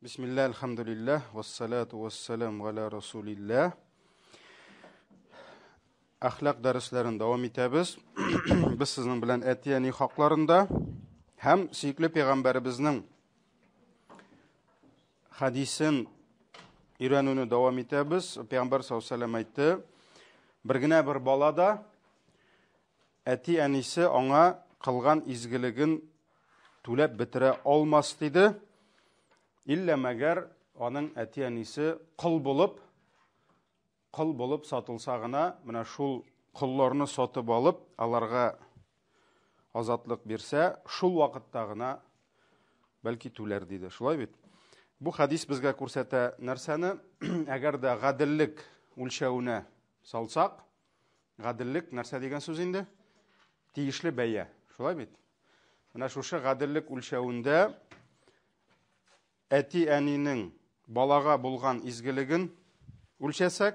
Bismillah, elhamdülillah, vessalatu vesselam ala Resulillah. Ahlak derslerini devam etimiz. Biz sizin bilen etiyeni haklarında hem süykülü peygamberimizin hadisin öğrenini devam etimiz. Peygamber sallallahu aleyhi ve sellem aytdı. Birgine bir balada eti enisi ona kılgan izgiligin tulep bitire olmaz dedi. İlla meğer onun eti enisi kıl bulup satılsağına, mına şul kıllarını satıp alıp, alarga azatlık birse, şul vakittağına belki tüler dedi. Şulay bit. Bu hadis bizge kursete nerseni, eğer de gadillik ulşavuna salsak, gadillik nerse degen söz indi? Tiyişli beye. Şulay bit. Mına şuşa gadillik ulşavunda eti eninin balaga bulgan izgiligin ulçesek,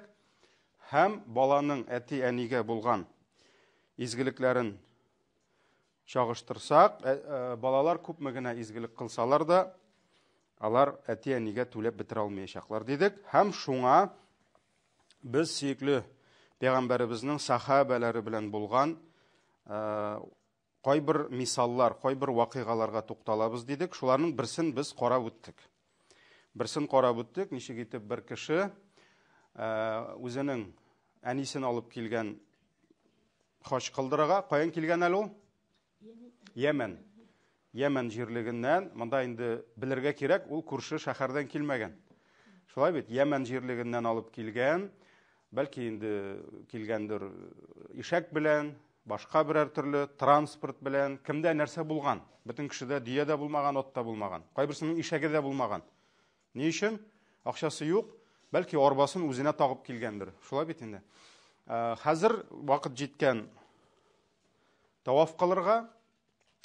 hem balanın eti enige bulgan izgiliklerin çağıştırsak, balalar köpmegine izgilik kılsalar da, alar eti enige tülep bitir almayacaklar dedik. Hem şuna biz süykülü peygamberimizin sahabeleri bilen bulgan koy bir misallar, koy bir vakigalarga toqtalabız dedik. Şularның birsin biz qarab o'tdik. Birsin qarab o'tdik. Nişe gitip bir kişi özünün anisini alıp kelgen hoş kıldırıga, koyan kelgen el o? Yemen. Yemen jirliginden, mında indi bilirge kerek, ol kurşı şahardan kelmegen. Şulay bit, Yemen jirliginden alıp kelgen, belki indi kelgendir işek bilen, başka birer türlü transport bilen, kimde nerse bulgan. Bütün kişide diye de bulmagan, ot da bulmagan. Kaybirsinin işege de bulmagan. Ne için? Akşası yok. Belki orbasını üzerine tağıp kelgendir. Şulay bitinde. Hazır vakit jitken tavaf kılırga,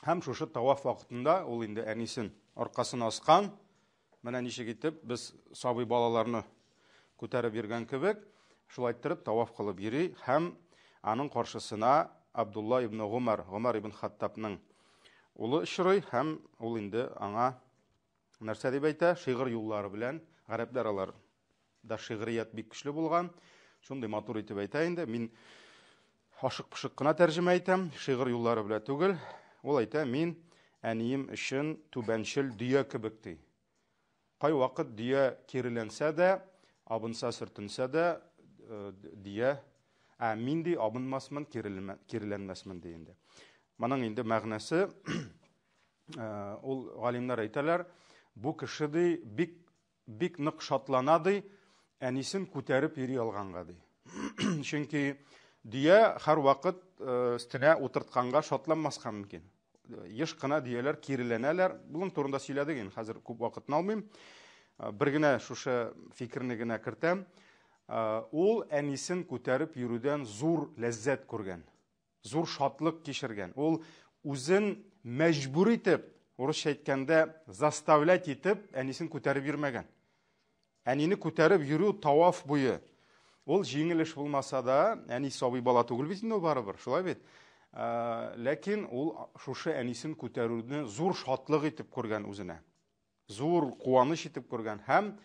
hem şuşu tavaf vakitinde ol indi enisin arkasını askan, mena nişe gitip biz sabıy balalarını көтәріп берген kebek, şulay ettirip tavaf kılıp yeri, hem anın karşısına Abdullah ibn Umar ibn Hattab'ның ulu şırый, hem ol indi ana нәрсә дип әйтә, шигырь юллары белән, гарәпләр алар да шигърият бик көчле булган. Шундый матур итеп әйтә инде. Мин ашык-пышык кына тәрҗемә итәм, шигырь юллары белән түгел. Ул әйтә, мин әнием өчен түбәнчел дөя кебек ди. Кай вакыт дөя киреләнсә дә, абынса сөртенсә дә, дөя мин ди абынмасмын, киреләнмәсмен ди инде. Моның инде мәгънәсе, ул галимнәр әйтәләр, bu kişi ди бик нык шатлана ди, әнисен күтәреп йөри алганга ди. Чөнки дөя һәр вакыт өстенә утыртканга шатланмаска мөмкин. Еш кына дөяләр киреләнәләр. Буның турында сөйләдек инде, хәзер күп вакытны алмыйм. Бер генә шушы фикерне генә кертәм. Ул әнисен күтәреп йөрүдән зур ләззәт күргән, зур шатлык кичергән. Ул үзен мәҗбүр итеп, урысча әйткәндә, заставлять итеп, әнисен күтәреп йөрмәгән. Әнине күтәреп йөрү таваф буе. Ул җиңел эш булмаса да, әни сабый бала түгел бит инде барыбер, шулай бит. Ләкин ул шушы әнисен күтәрүне зур шатлык итеп күргән үзенә. Зур куаныч итеп күргән. Һәм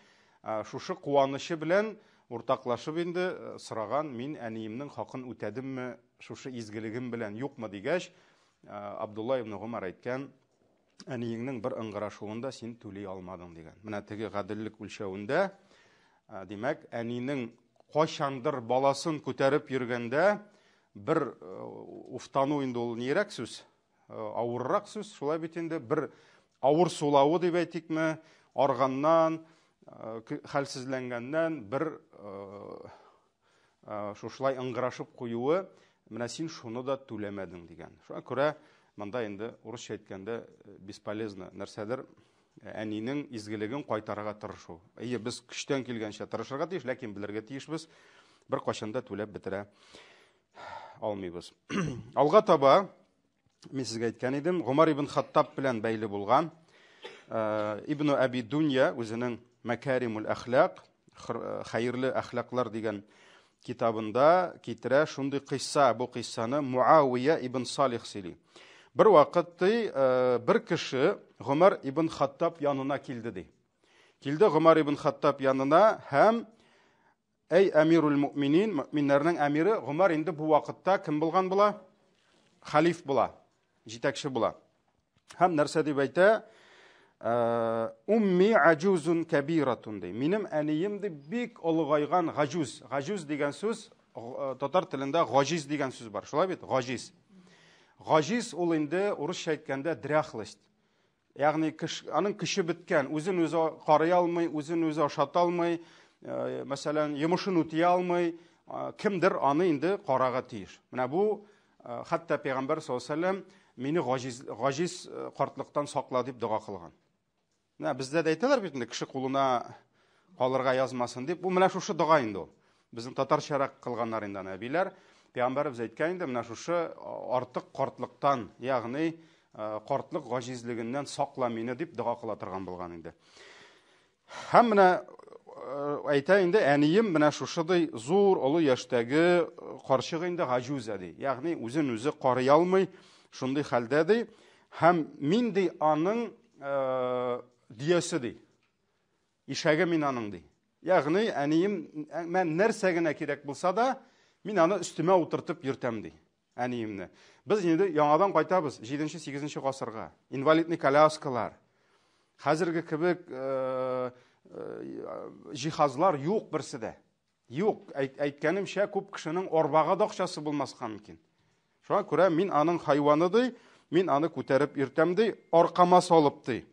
шушы куанышы белән уртаклашып инде сораган, мин әниемнең хакын үтәдемме, шушы изгелегем белән юкмы дигәч, Абдулла ибн Умар әйткән, әниеңнең бер ыңгырашуында син түли алмадың дигән. Менә теге гаделлек үлчәвендә, димәк, әнинең кайчандыр баласын күтәреп йөргәндә бер уфтану инде ул нирәк сүз, авыррак сүз, шулай бит инде бер авыр сулавы дип әйтикме, арганнан, хәлсезләнгәннән бер шушылай ыңгырашып куюы, менә син шуны да түләмәдең дигән. Шуңа күрә монда инде урысча әйткәндә бесполезно нәрсәдер әнинең изгелеген кайтарырга тырышу. Без көчтән килгәнчә тырышырга тиеш, ләкин белергә тиешбез, бер качанда түләп бетерә алмыйбыз. Алга таба мин сезгә әйткән идем, Умар ибн Хаттаб белән бәйле булган Ибн Аби Дунья үзенең Макаримул Ахлак, хәерле әхлаклар дигән китабында китерә шундый кыйсса, бу кыйссаны Муавия ибн Салих сөйли. Bir vaqt bir kişi Ömer ibn Hattab yanına kildi. Килде Гомар ибн Хаттаб янына һәм әй әмирул мөминин, мөминнәрнең әмире Гомар инде бу вакытта кем булган була? Халиф була, җитәкче була. Һәм нәрсә дип әйтә? Умми аджузун кабиратун ди. Минем әнием ди бик олыгайган гажуз. Гажуз дигән сүз татар телендә гажиз дигән сүз бар. Шулай бит? Гажиз. Гажиз ул инде урысча әйткәндә дряхлость. Ягъни аның көче беткән, үзен үзе карый алмый, үзен үзе ашата алмый, мәсәлән, йомышын үти алмый, кемдер аны инде карага тиеш. Менә бу хәтта Пәйгамбәр саллаллаһу алейһи ва саллям мине гажиз картлыктан сакла дип дуга кылган. Менә бездә дә әйтәләр бит инде кеше кулына калырга язмасын дип. Бу менә шушы дуга инде ул. Безнең татарчарак кылганнар инде нәбиләр. Пәйгамбәрбез әйткән инде, менә шушы артык картлыктан, ягъни картлык гажизлегеннән сакла мине дип дуга кыла торган булган инде. Һәм менә әйтә инде, әнием менә шушыдай зур олы яшьтәге карчык инде гажуза ди. Ягъни үзен үзе карый алмый, шундый хәлдә ди. Һәм мин ди аның диясе ди. Ишәге мин аның ди. Ягъни әнием мен нәрсә генә кирәк булса да, мин аны өстемә утыртып йөртәм ди. Әниемне. Без инде яңадан кайтабыз 7-8 гасырга. Инвалидный коляскалар. Хәзерге кебек җиһазлар юк берсе дә. Юк, әйткәнемчә күп кешенең арбага да акчасы булмаска мөмкин. Шуңа күрә мин аның хайваны ди, мин аны күтәреп йөртәм ди, аркама салып ди.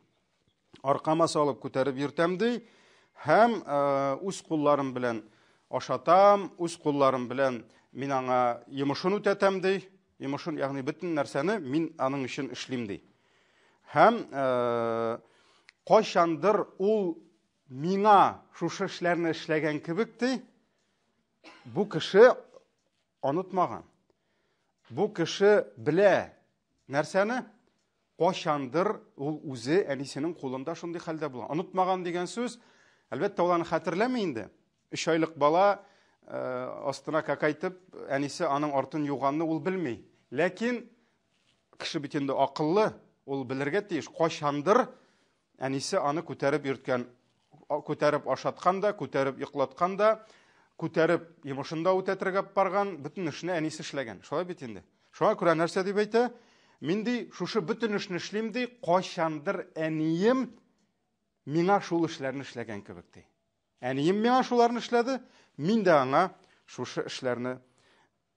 Аркама салып күтәреп йөртәм ди, һәм үз кулларым белән ашатам, үз кулларым белән мин аңа йомышын үтәтәм ди. Йомышын, ягъни бөтен нәрсәне мин аның өчен эшлим ди. Һәм кайчандыр ул миңа шушы эшләрне эшләгән кебек ди, бу кеше онытмаган. Бу кеше белә нәрсәне? Кайчандыр ул үзе әнисенең кулында шундый хәлдә булган. Онытмаган дигән сүз, әлбәттә, ул аны хәтерләми инде. 3 айлык бала астына какайтып, әнисе аның артын юганны ул белми. Ләкин кеше бит инде акыллы, ул белергә тиеш. Кайчандыр әнисе аны күтәреп йөрткән, күтәреп ашаткан да, күтәреп йоклаткан да, күтәреп йомышында үтәтергә барган, бөтен эшне әнисе эшләгән. Шулай бит инде. Шуңа күрә нәрсә дип әйтә? Мин ди шушы бөтен эшне эшлим ди, кайчандыр әнием миңа шул эшләрне эшләгән кебек ди. Әнием миңа шуларны эшләде, мин дә аңа шушы эшләрне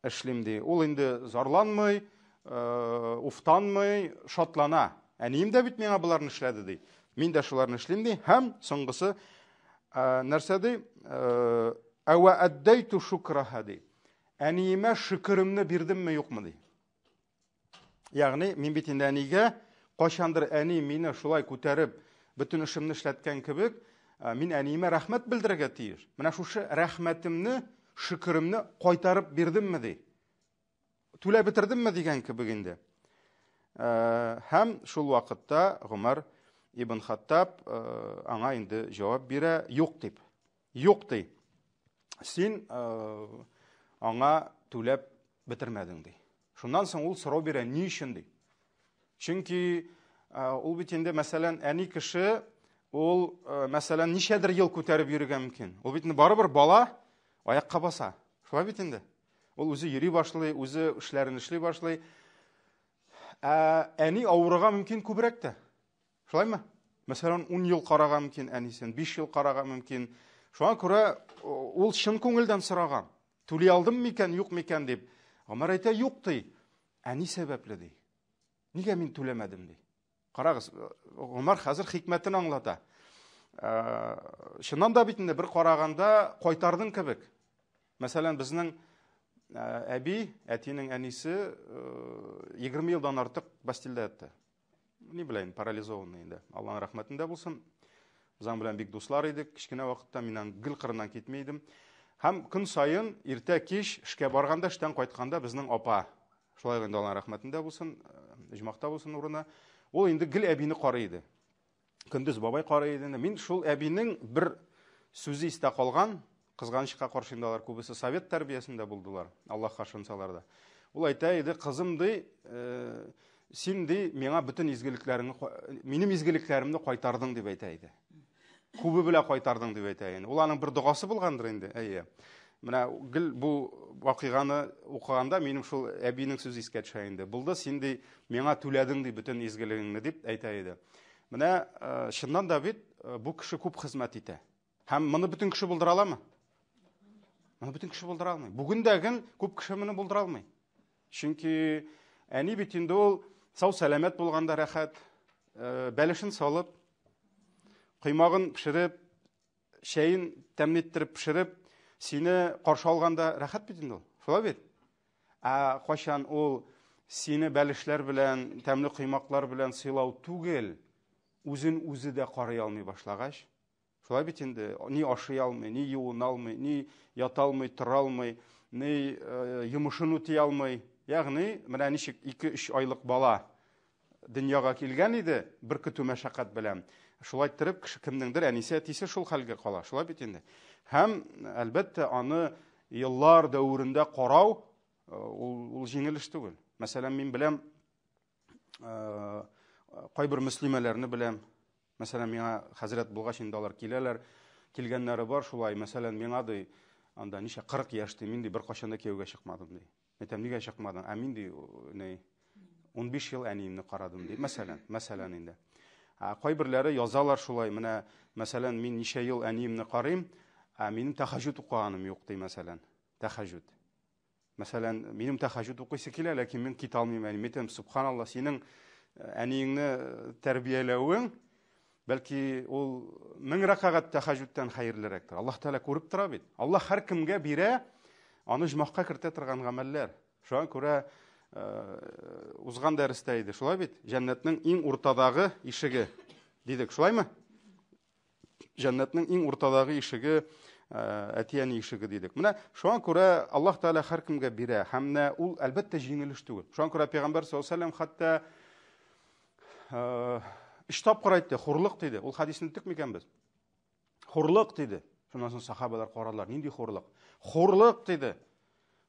эшлим ди. Ул инде зарланмый, уфтанмый, шатлана. Әнием дә бит миңа буларны эшләде ди. Мин дә шуларны эшлим ди. Һәм соңгысы нәрсә ди? Әвә аддайту шукраха ди. Әниемә шөкеремне бирдемме, юкмы ди. Ягъни мин бит инде әнигә кайчандыр әни мине шулай күтәреп бөтен эшемне эшләткән кебек, мин әниемә рәхмәт белдерергә тиеш. Менә шушы рәхмәтемне, шөкеремне кайтарып бирдемме ди. Түләп бетердемме дигән кебек инде. Һәм шул вакытта Гомар ибн Хаттаб аңа инде җавап бирә, юк дип. Юк ди. Син аңа түләп бетермәдең ди. Шуннан соң ул сорау бирә, ни өчен ди? Чөнки ул бит инде, мәсәлән, әни кеше, ул, мәсәлән, ничәдер ел күтәреп йөрергә мөмкин. Ул бит барыбер бала аякка баса. Шулай бит инде. Ул үзе йөри башлый, үзе эшләрен эшли башлый. Әни авырыга мөмкин күбрәк тә. Шулаймы? Мәсәлән, 10 ел карага мөмкин әнисен, 5 ел карага мөмкин. Шуңа күрә ул чын күңелдән сораган. Түли алдым микән, юк микән дип. Гомар әйтә, юк ди. Әни сәбәпле ди. Нигә мин түләмәдем ди. Карагыз, Гомар хәзер хикмәтен аңлата. Шуннан да бит инде бер караганда кайтардың кебек. Мәсәлән, безнең әби, әтинең әнисе 20 елдан артык Бастилдә ятты. Ни белән, парализованный инде. Аллаһның рәхмәтендә булсын. Безнең белән бик дуслар идек. Кичкенә вакытта мин гел кырыннан китмәйдем. Һәм көн сайын иртә кич эшкә барганда, эштән кайтканда безнең апа, шулай инде Аллаһның рәхмәтендә булсын, иҗмакта булсын урына, ул инде гел әбине карый иде. Көндез бабай карый иде. Мин шул әбинең бер сүзе истә калган, кызганычка каршы инде алар күбесе совет тәрбиясендә булдылар, Аллаһка ышансалар да. Ул әйтә иде, кызым ди, син ди миңа бөтен изгелекләреңне, минем изгелекләремне кайтардың дип әйтә иде. Күбе белә кайтардың дип әйтә инде. Ул аның бер дугасы булгандыр инде. Әйе. Менә гел бу вакыйганы укыганда минем шул әбинең сүзе искә төшә инде. Булды, син ди миңа түләдең ди бөтен изгелегеңне дип әйтә иде. Менә чыннан да бит бу кеше күп хезмәт итә. Һәм моны бөтен кеше булдыра аламы? Моны бөтен кеше булдыра алмый. Бүгендәген күп кеше моны булдыра алмый. Чөнки әни бит инде ул сау сәламәт булганда рәхәт, бәлешен салып, кыймагын пешереп, шәйен тәмле иттереп пешереп, сине каршы алганда рәхәт бит инде ул. Шулай бит. Кайчан ул сине бәлешләр белән, тәмле кыймаклар белән сыйлау түгел, үзен үзе дә карый алмый башлагач, шулай бит инде, ни ашый алмый, ни юына алмый, ни ята алмый, тора алмый, ни йомышын үти алмый. Ягъни, менә ничек 2-3 айлык бала дөньяга килгән иде, бер көтү мәшәкать белән. Шулай иттереп, кеше кемнеңдер әнисе, әтисе шул хәлгә кала. Шулай бит инде. Һәм әлбәттә аны еллар дәврендә карау ул җиңел эш түгел. Мәсәлән, мин беләм, кайбер мөслимәләрне беләм. Мәсәлән, миңа хәзрәт булгач инде алар киләләр, килгәннәре бар шулай. Мәсәлән, миңа ди анда ничә 40 яшьтә мин ди бер кашан да кияүгә чыкмадым ди. Әйтәм, нигә чыкмадың? Мин ди 15 ел әниемне карадым ди. Мәсәлән инде. Кайберләре язалар шулай. Менә мәсәлән, мин ничә ел әниемне карыйм, минем тәһаҗҗүд укыганым юк ди, мәсәлән. Тәһаҗҗүд. Мәсәлән, минем тәһаҗҗүд укыйсы килә, ләкин мин кит алмыйм. Әйтәм, субханалла, синең әниеңне тәрбияләвең бәлки ул 1000 рәкъәгать тәһаҗҗүдтән хәерлерәктер. Аллаһ Тәала күреп тора бит. Аллаһ һәр кемгә бирә, аны җмахка кертә торган гамәлләр. Шуңа күрә узган дәрестә иде. Шулай бит? Җәннәтнең иң уртадагы ишеге дидек. Шулаймы? Җәннәтнең иң уртадагы ишеге әтияни ишеге дидек. Менә шуңа күрә Аллаһ Тәала һәр кемгә бирә. Һәм ул әлбәттә җиңел эш түгел. Шуңа күрә Пәйгамбәр саллаллаһу алейһи ва сәллям хәтта иштап карайтты, хурлык диде. Ул хадисны тик микән без? Хурлык диде. Шуннан соң сахабалар карадылар. Нинди хурлык? Хурлык диде.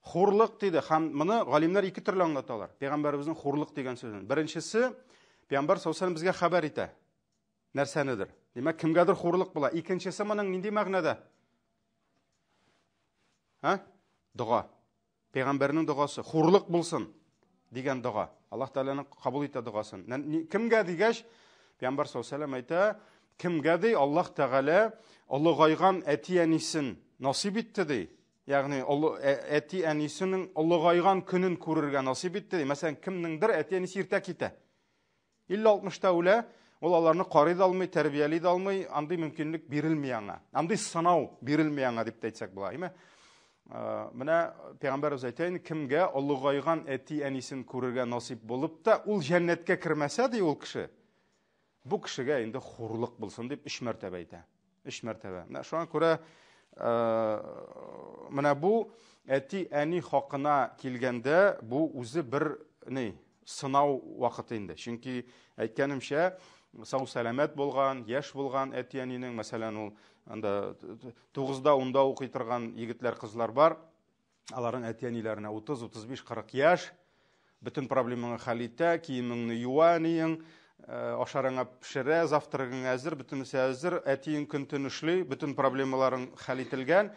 Хурлык диде. Һәм моны галимнәр ике төрле аңлаталар. Пәйгамбәребезнең хурлык дигән сүзен. Беренчесе, Пәйгамбәр саллаллаһу алейһи ва сәллям безгә хәбәр итә. Нәрсәнедер? Димәк, кемгәдер хурлык була. Икенчесе моның нинди мәгънәдә? Дуга. Пәйгамбәрнең дугасы. Хурлык булсын дигән дуга. Аллаһ Тәаланың кабул итә дугасын. Кемгә дигәч, Пәйгамбәр саллаллаһу алейһи ва сәллям әйтә, кемгә ди Аллаһ Тәгалә олыгайган әти-әнисен насип итте ди. Ягъни әти-әнисенең олыгайган көнен күрергә насип итте ди. Мәсәлән, кемнеңдер әти-әнисе иртә китә. 50-60 үлә, ул аларны карый да алмый, тәрбияли да алмый, андый мөмкинлек бирелми аңа. Андый сынау бирелми аңа дип әйтсәк була, әйме? Менә Пәйгамбәрбез әйтә, кемгә олыгайган әти-әнисен күрергә насип булып та, ул җәннәткә кермәсә ди ул кеше. Бу кешегә инде хурлык булсын дип 3 мәртәбә әйтә. 3 мәртәбә. Менә шуңа күрә менә бу әти-әни хакына килгәндә, бу үзе бер сынау вакыты инде. Чөнки әйткәнемчә, сау сәламәт булган, яшь булган әти-әнинең, мәсәлән, ул анда 9-да, 10-да укый торган егетләр, кызлар бар. Аларның әти-әниләренә 30, 35, 40 яшь. Бөтен проблемаңны хәл итә, киемеңне юа, ашарыңа пешерә, завтрагыңа әзер, бөтенесе әзер, әтиең көн-төн эшли, бөтен проблемаларың хәл ителгән.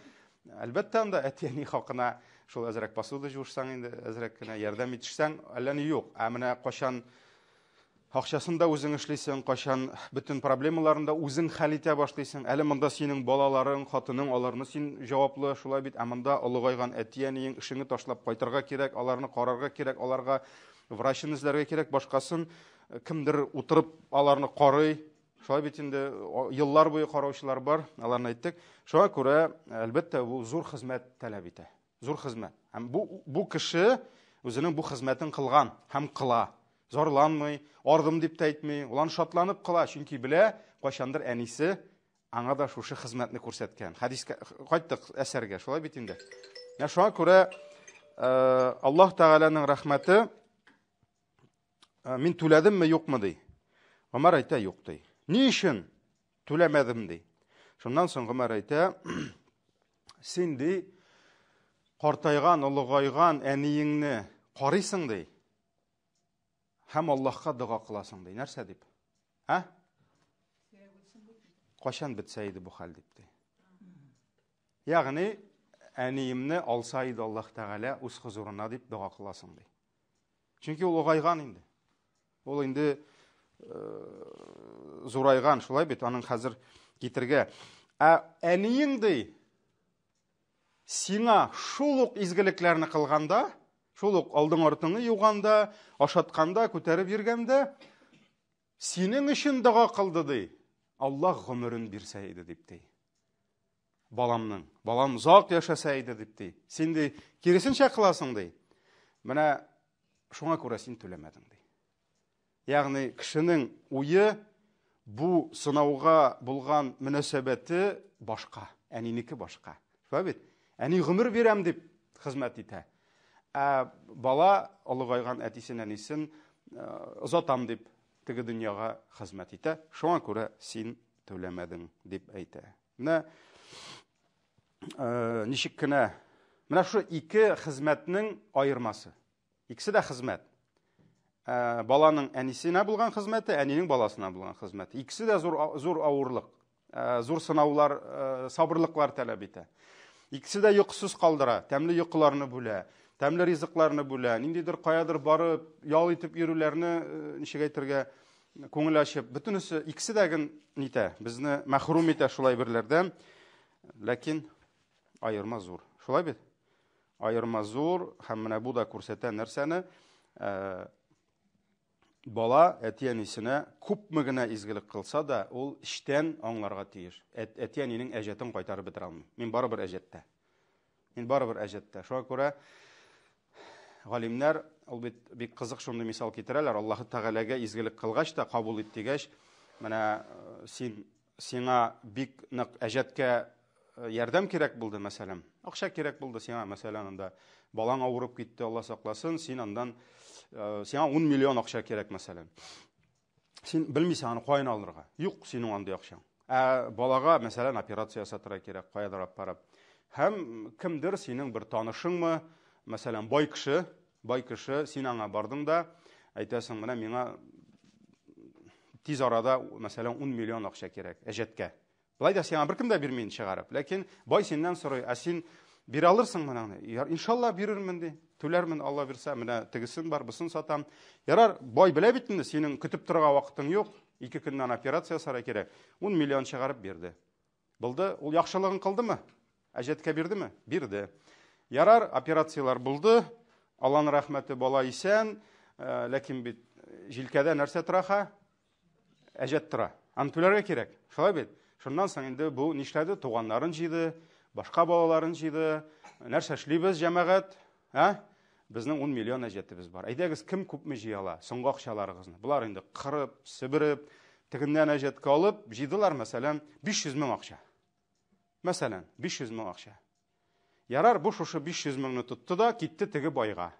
Әлбәттә, анда әти-әни хакына шул әзрәк посуда җуышсаң инде, әзрәк кенә ярдәм итешсәң, әллә ни юк. Менә кайчан акчасында үзең эшлисең, кайчан бөтен проблемаларында үзең хәл итә башлыйсың. Әле монда синең балаларың, хатының, аларны син җаваплы, шулай бит. Монда олыгайган әти-әниең эшеңне ташлап кайтырга кирәк, аларны карарга кирәк, аларга врачын эзләргә кирәк, башкасын кемдер утырып аларны карый. Шулай бит инде еллар буе караучылар бар, аларны әйттек. Шуңа күрә, әлбәттә, бу зур хезмәт таләп итә. Зур хезмәт. Һәм бу кеше үзенең бу хезмәтен кылган һәм кыла. Зарланмый, ардым дип әйтми, улан шатланып кыла, чөнки белә, кайчандыр әнисе аңа да шушы хезмәтне күрсәткән. Хадискә кайттык әсәргә, шулай бит инде. Шуңа күрә Аллаһ Тәгаләнең рәхмәте мин түләдемме, юкмы ди. Гомәр әйтә, юк ди. Ни өчен түләмәдем ди. Шуннан соң Гомәр әйтә, син ди картайган, олыгайган әниеңне карыйсың ди. Һәм Аллаһка дуга кыласың ди. Нәрсә дип? Кашан бетсә иде бу хәл дип. Ягъни әниемне алса иде Аллаһ Тәгалә үз хузурына дип дуа кыласың ди. Чөнки ул угайган инде. Ул инде зурайган, шулай бит, аның хәзер китергә. Әниең ди сиңа шул ук изгелекләрне кылганда, шул ук алдың артыңны юганда, ашатканда, күтәреп йөргәндә, синең өчен дуа кылды ди. Аллаһ гомерен бирсә иде дип ди. Балам узак яшаса иде дип ди. Син ди киресенчә кыласың ди. Менә шуңа күрә син түләмәдең ди. Ягъни кешенең уе бу сынауга булган мөнәсәбәте башка, әнинеке башка. Шулай бит? Әни гомер бирәм дип хезмәт итә. Бала олыгайган әтисен, әнисен озатам дип теге дөньяга хезмәт итә. Шуңа күрә син түләмәдең дип әйтә. Менә ничек кенә менә шу ике хезмәтнең аермасы. Икесе дә хезмәт. Баланың әнисенә булган хезмәте, әнинең баласына булган хезмәте. Икесе дә зур авырлык, зур сынаулар, сабырлыклар таләп итә. Икесе дә йокысыз калдыра, тәмле йокыларны бүлә, тәмле ризыкларны бүлә, ниндидер каядыр барып, ял итеп йөрүләрне ничек әйтергә, күңел ачып, бөтенесе икесе дә нитә, безне мәхрүм итә шулай берләрдән. Ләкин айырма зур. Шулай бит? Айырма зур, һәм менә бу да күрсәтә нәрсәне? Бала әти-әнисенә күпме генә изгелек кылса да, ул эчтән аңларга тиеш. Әти-әнинең әҗәтен кайтарып бетерә алмый. Мин барыбер әҗәттә. Шуңа күрә галимнәр, ул бик кызык шундый мисал китерәләр. Аллаһ Тәгаләгә изгелек кылгач та, кабул ит дигәч, менә сиңа бик нык әҗәткә ярдәм кирәк булды, мәсәлән. Акча кирәк булды сиңа, мәсәлән, анда балаң авырып китте, Алла сакласын, син андан сиңа 10 миллион акча кирәк, мәсәлән. Син белмисең аны кайдан алырга. Юк синең анда акчаң. Балага, мәсәлән, операция ясатырга кирәк, каядыр апарып. Һәм кемдер синең бер танышыңмы, мәсәлән, бай кеше, син аңа бардың да, әйтәсең, менә миңа тиз арада, мәсәлән, 10 миллион акча кирәк, әҗәткә. Булай да сиңа беркем дә бирмәйин чыгарып. Ләкин бай синнән сорый, син бирә алырсың менә? Иншалла бирермен ди. Түләрмен, Алла бирсә, менә тегесен бар, бусын сатам. Ярар, бай белә бит инде, синең көтеп торырга вакытың юк. 2 көннән операция ясарга кирәк. 10 миллион чыгарып бирде. Булды, ул яхшылыгын кылдымы? Әҗәткә бирдеме? Бирде. Ярар, операциялар булды. Алланың рәхмәте, бала исән, ләкин бит җилкәдә нәрсә тора? Әҗәт тора. Аны түләргә кирәк. Шулай бит? Шуннан соң инде бу нишләде? Туганнарын җыйды, башка балаларын җыйды. Нәрсә эшлибез, җәмәгать? Безнең 10 миллион әҗәтебез бар. Әйдәгез, кем күпме җыя ала? Соңгы акчаларыгызны. Булар инде кырып, сибиреп, тегеннән әҗәткә алып, җыйдылар, мәсәлән, 500 мең акча. Мәсәлән, 500 мең акча. Ярар, бу шушы 500 меңне тотты да китте теге байга.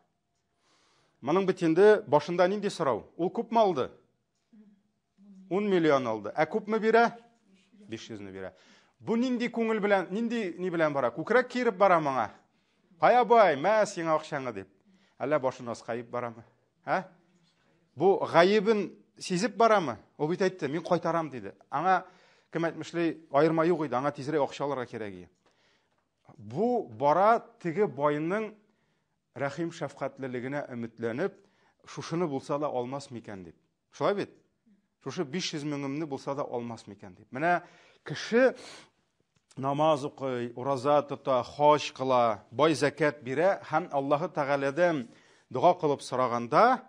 Моның бит инде башында нинди сорау? Ул күпме алды? 10 миллион алды. Күпме бирә? 500-не бирә. Бу нинди күңел белән, нинди ни белән бара? Күкрәк киреп бара моңа. Кая бай, мә сиңа акчаңны дип. Әллә башын аскайып барамы? Бу гаебен сизеп барамы? Ул бит әйтте, мин кайтарам диде. Аңа кем әйтмешли, аерма юк иде, аңа тизрәк акча алырга кирәк иде. Бу бара теге байның рәхим шәфкатьлелегенә өметләнеп, шушыны булса да алмас микән дип. Шулай бит? Шушы 500 меңемне булса да алмас микән дип. Менә кеше намаз укый, ураза тота, хаҗ кыла, бай закат бирә һәм Аллаһ Тәгаләдән дуга кылып сораганда,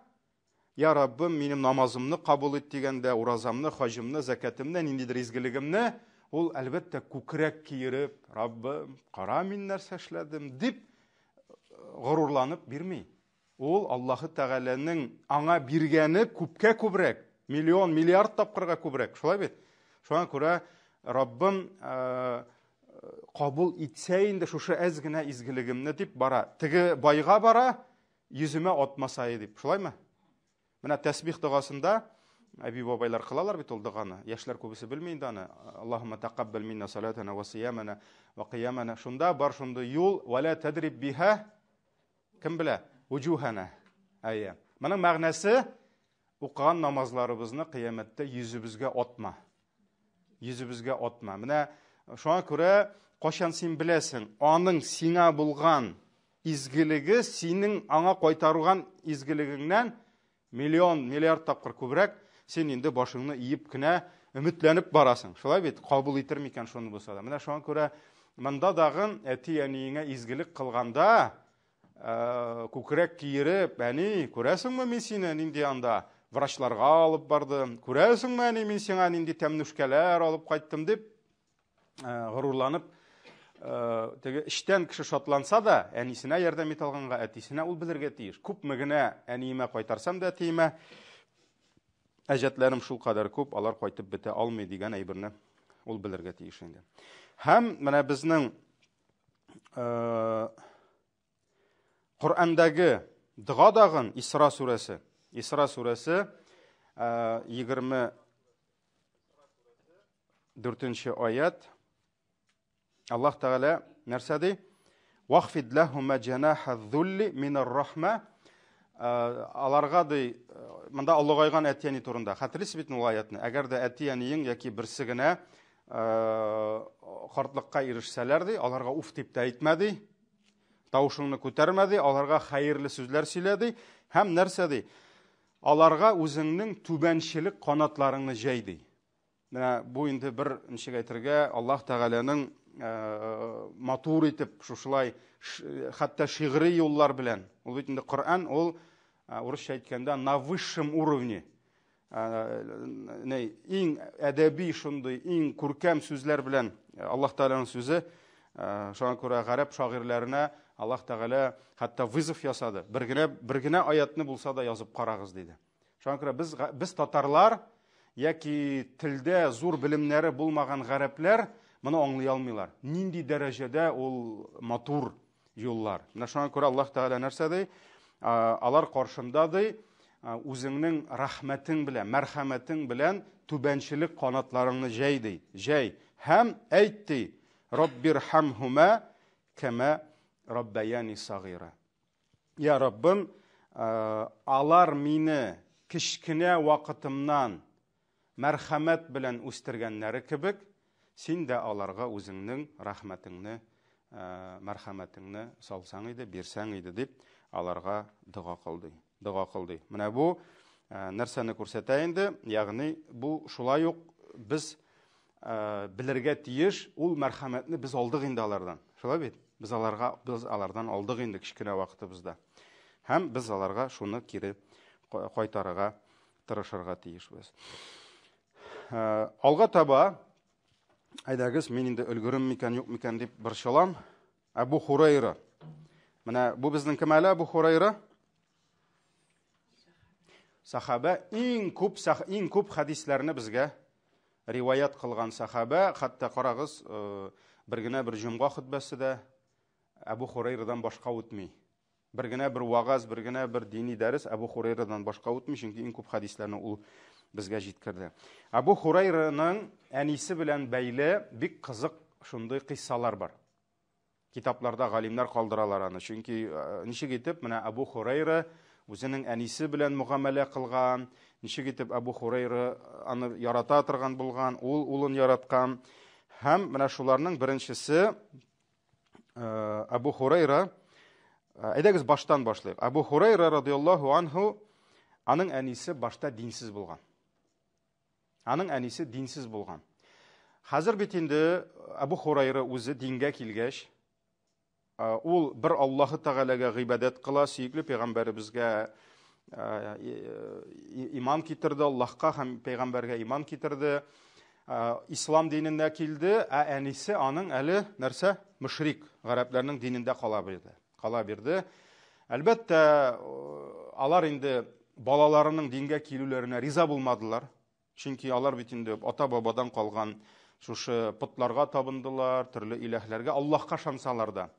я Раббым, минем намазымны кабул ит дигәндә, уразамны, хаҗымны, закатымны, ниндидер изгелегемне, ул әлбәттә күкрәк киереп, Раббым, кара мин нәрсә эшләдем дип горурланып бирми. Ул Аллаһ Тәгаләнең аңа биргәне күпкә күбрәк, миллион, миллиард тапкырга күбрәк. Шулай бит? Шуңа күрә Раббым кабул итсә инде шушы әз генә изгелегемне дип бара. Теге байга бара, йөземә атмасай дип. Шулаймы? Менә тәсбих дугасында әби бабайлар кылалар бит ул дуганы. Яшьләр күбесе белми инде аны. Аллаһумма тaqabbal minna salatana wa siyamana wa qiyamana. Шунда бар шундый юл, валя тадриб биха. Кем белә? Вуҗухана. Ая. Моның мәгънәсе укыган намазларыбызны кыямәттә йөзебезгә атма. йөзебезгә атма. Менә шуңа күрә кашан син беләсең, аның сиңа булган изгелеге синең аңа кайтарылган изгелегеңнән миллион, миллиард тапкыр күбрәк, син инде башыңны иеп кенә өметләнеп барасың. Шулай бит, кабул итер микән шуны булса да. Менә шуңа күрә монда дагы әти-әниеңә изгелек кылганда, күкрәк киереп, әни, күрәсеңме мин сине нинди анда врачларга алып бардым, күрәсеңме әни, мин сиңа нинди тәмнүшкәләр алып кайттым дип горурланып, теге иштән кеше шатланса да, әнисенә ярдәм ит алганга, әтисенә ул белергә тиеш. Күпме генә әниемә кайтарсам да әтиемә, әҗәтләрем шул кадәр күп, алар кайтып бетә алмый дигән әйберне ул белергә тиеш инде. Һәм менә безнең Коръәндәге дога дагын Исра сүрәсе 24-нче аят. Аллаһ Тәгалә нәрсә ди? Вахфид лахума җанаха зулли минар рахма. Аларга ди, монда Аллаһайган әти-әни турында. Хәтерлисез бит ул аятны. Әгәр дә әти-әниең яки берсе генә картлыкка ирешсәләр ди, аларга уф дип тә әйтмә ди. Тавышыңны күтәрмәде, аларга хәерле сүзләр сөйләде, һәм нәрсә ди? Аларга үзеңнең түбәнчелек канатларыңны җәйди. Менә бу инде бер ничек әйтергә, Аллаһ Тәгаләнең матур итеп шушылай хәтта шигъри юллар белән. Ул бит инде Коръән, ул урысча әйткәндә на высшем уровне. Иң әдәби шундый, иң күркәм сүзләр белән Аллаһ Тәгаләнең сүзе, шуңа күрә гарәп шагыйрьләренә Аллаһ Тәгалә хәтта вызов ясады. Бер генә аятны булса да язып карагыз диде. Шуңа күрә без татарлар яки телдә зур белемнәре булмаган гарәпләр моны аңлый алмыйлар. Нинди дәрәҗәдә ул матур юллар. Менә шуңа күрә Аллаһ Тәгалә нәрсә ди? Алар каршында ди, үзеңнең рәхмәтең белән, мәрхәмәтең белән түбәнчелек канатларыңны җәйди. Җәй һәм әйтти: Раббирхамһума кама раббаяни сагыра. Я Раббым, алар мине кичкенә вакытымнан мәрхәмәт белән үстергәннәре кебек, син дә аларга үзеңнең рәхмәтеңне, мәрхәмәтеңне салсаң иде, бирсәң иде дип аларга дуга кылды. Менә бу нәрсәне күрсәтә инде, ягъни бу шулай ук без белергә тиеш, ул мәрхәмәтне без алдык инде алардан. Шулай бит? Без алардан алдык инде кичкенә вакытыбызда. Һәм без аларга шуны кире кайтарырга тырышырга тиешбез. Алга таба, әйдәгез, мин инде өлгерем микән, юк микән дип борчылам. Абу Хурайра. Менә бу безнең кем әле Абу Хурайра? Сахаба, иң күп хадисләрне безгә риваят кылган сахаба. Хәтта карагыз, бер генә бер җомга хутбәсендә Абу Хурайрадан башка үтми. Бер генә бер вагаз, бер генә бер дини дәрес Абу Хурайрадан башка үтми, чөнки иң күп хадисләрне ул безгә җиткерде. Абу Хурайраның әнисе белән бәйле бик кызык шундый кыйссалар бар. Китапларда галимнәр калдыралар аны, чөнки ничек итеп менә Абу Хурайра үзенең әнисе белән мугамәлә кылган, ничек итеп Абу Хурайра аны ярата торган булган, ул улын яраткан. Һәм менә шуларның беренчесе Абу Хурайра. Әйдәгез баштан башлыйк. Абу Хурайра радиллаһу анһу, аның әнисе башта динсез булган. Хәзер бит инде Абу Хурайра үзе дингә килгәч, ул бер Аллаһы Тәгаләгә гыйбадәт кыла, сөекле пәйгамбәребезгә иман китерде, Аллаһка һәм пәйгамбәргә иман китерде, ислам диненә килде, әнисе аның әле нәрсә? Мушрик, гарәпләрнең динендә кала бирде. Әлбәттә, алар инде балаларының дингә килүләренә риза булмадылар. Чөнки алар бит инде ата-бабадан калган шушы путларга табындылар, төрле иләһләргә, Аллаһка шансалар да.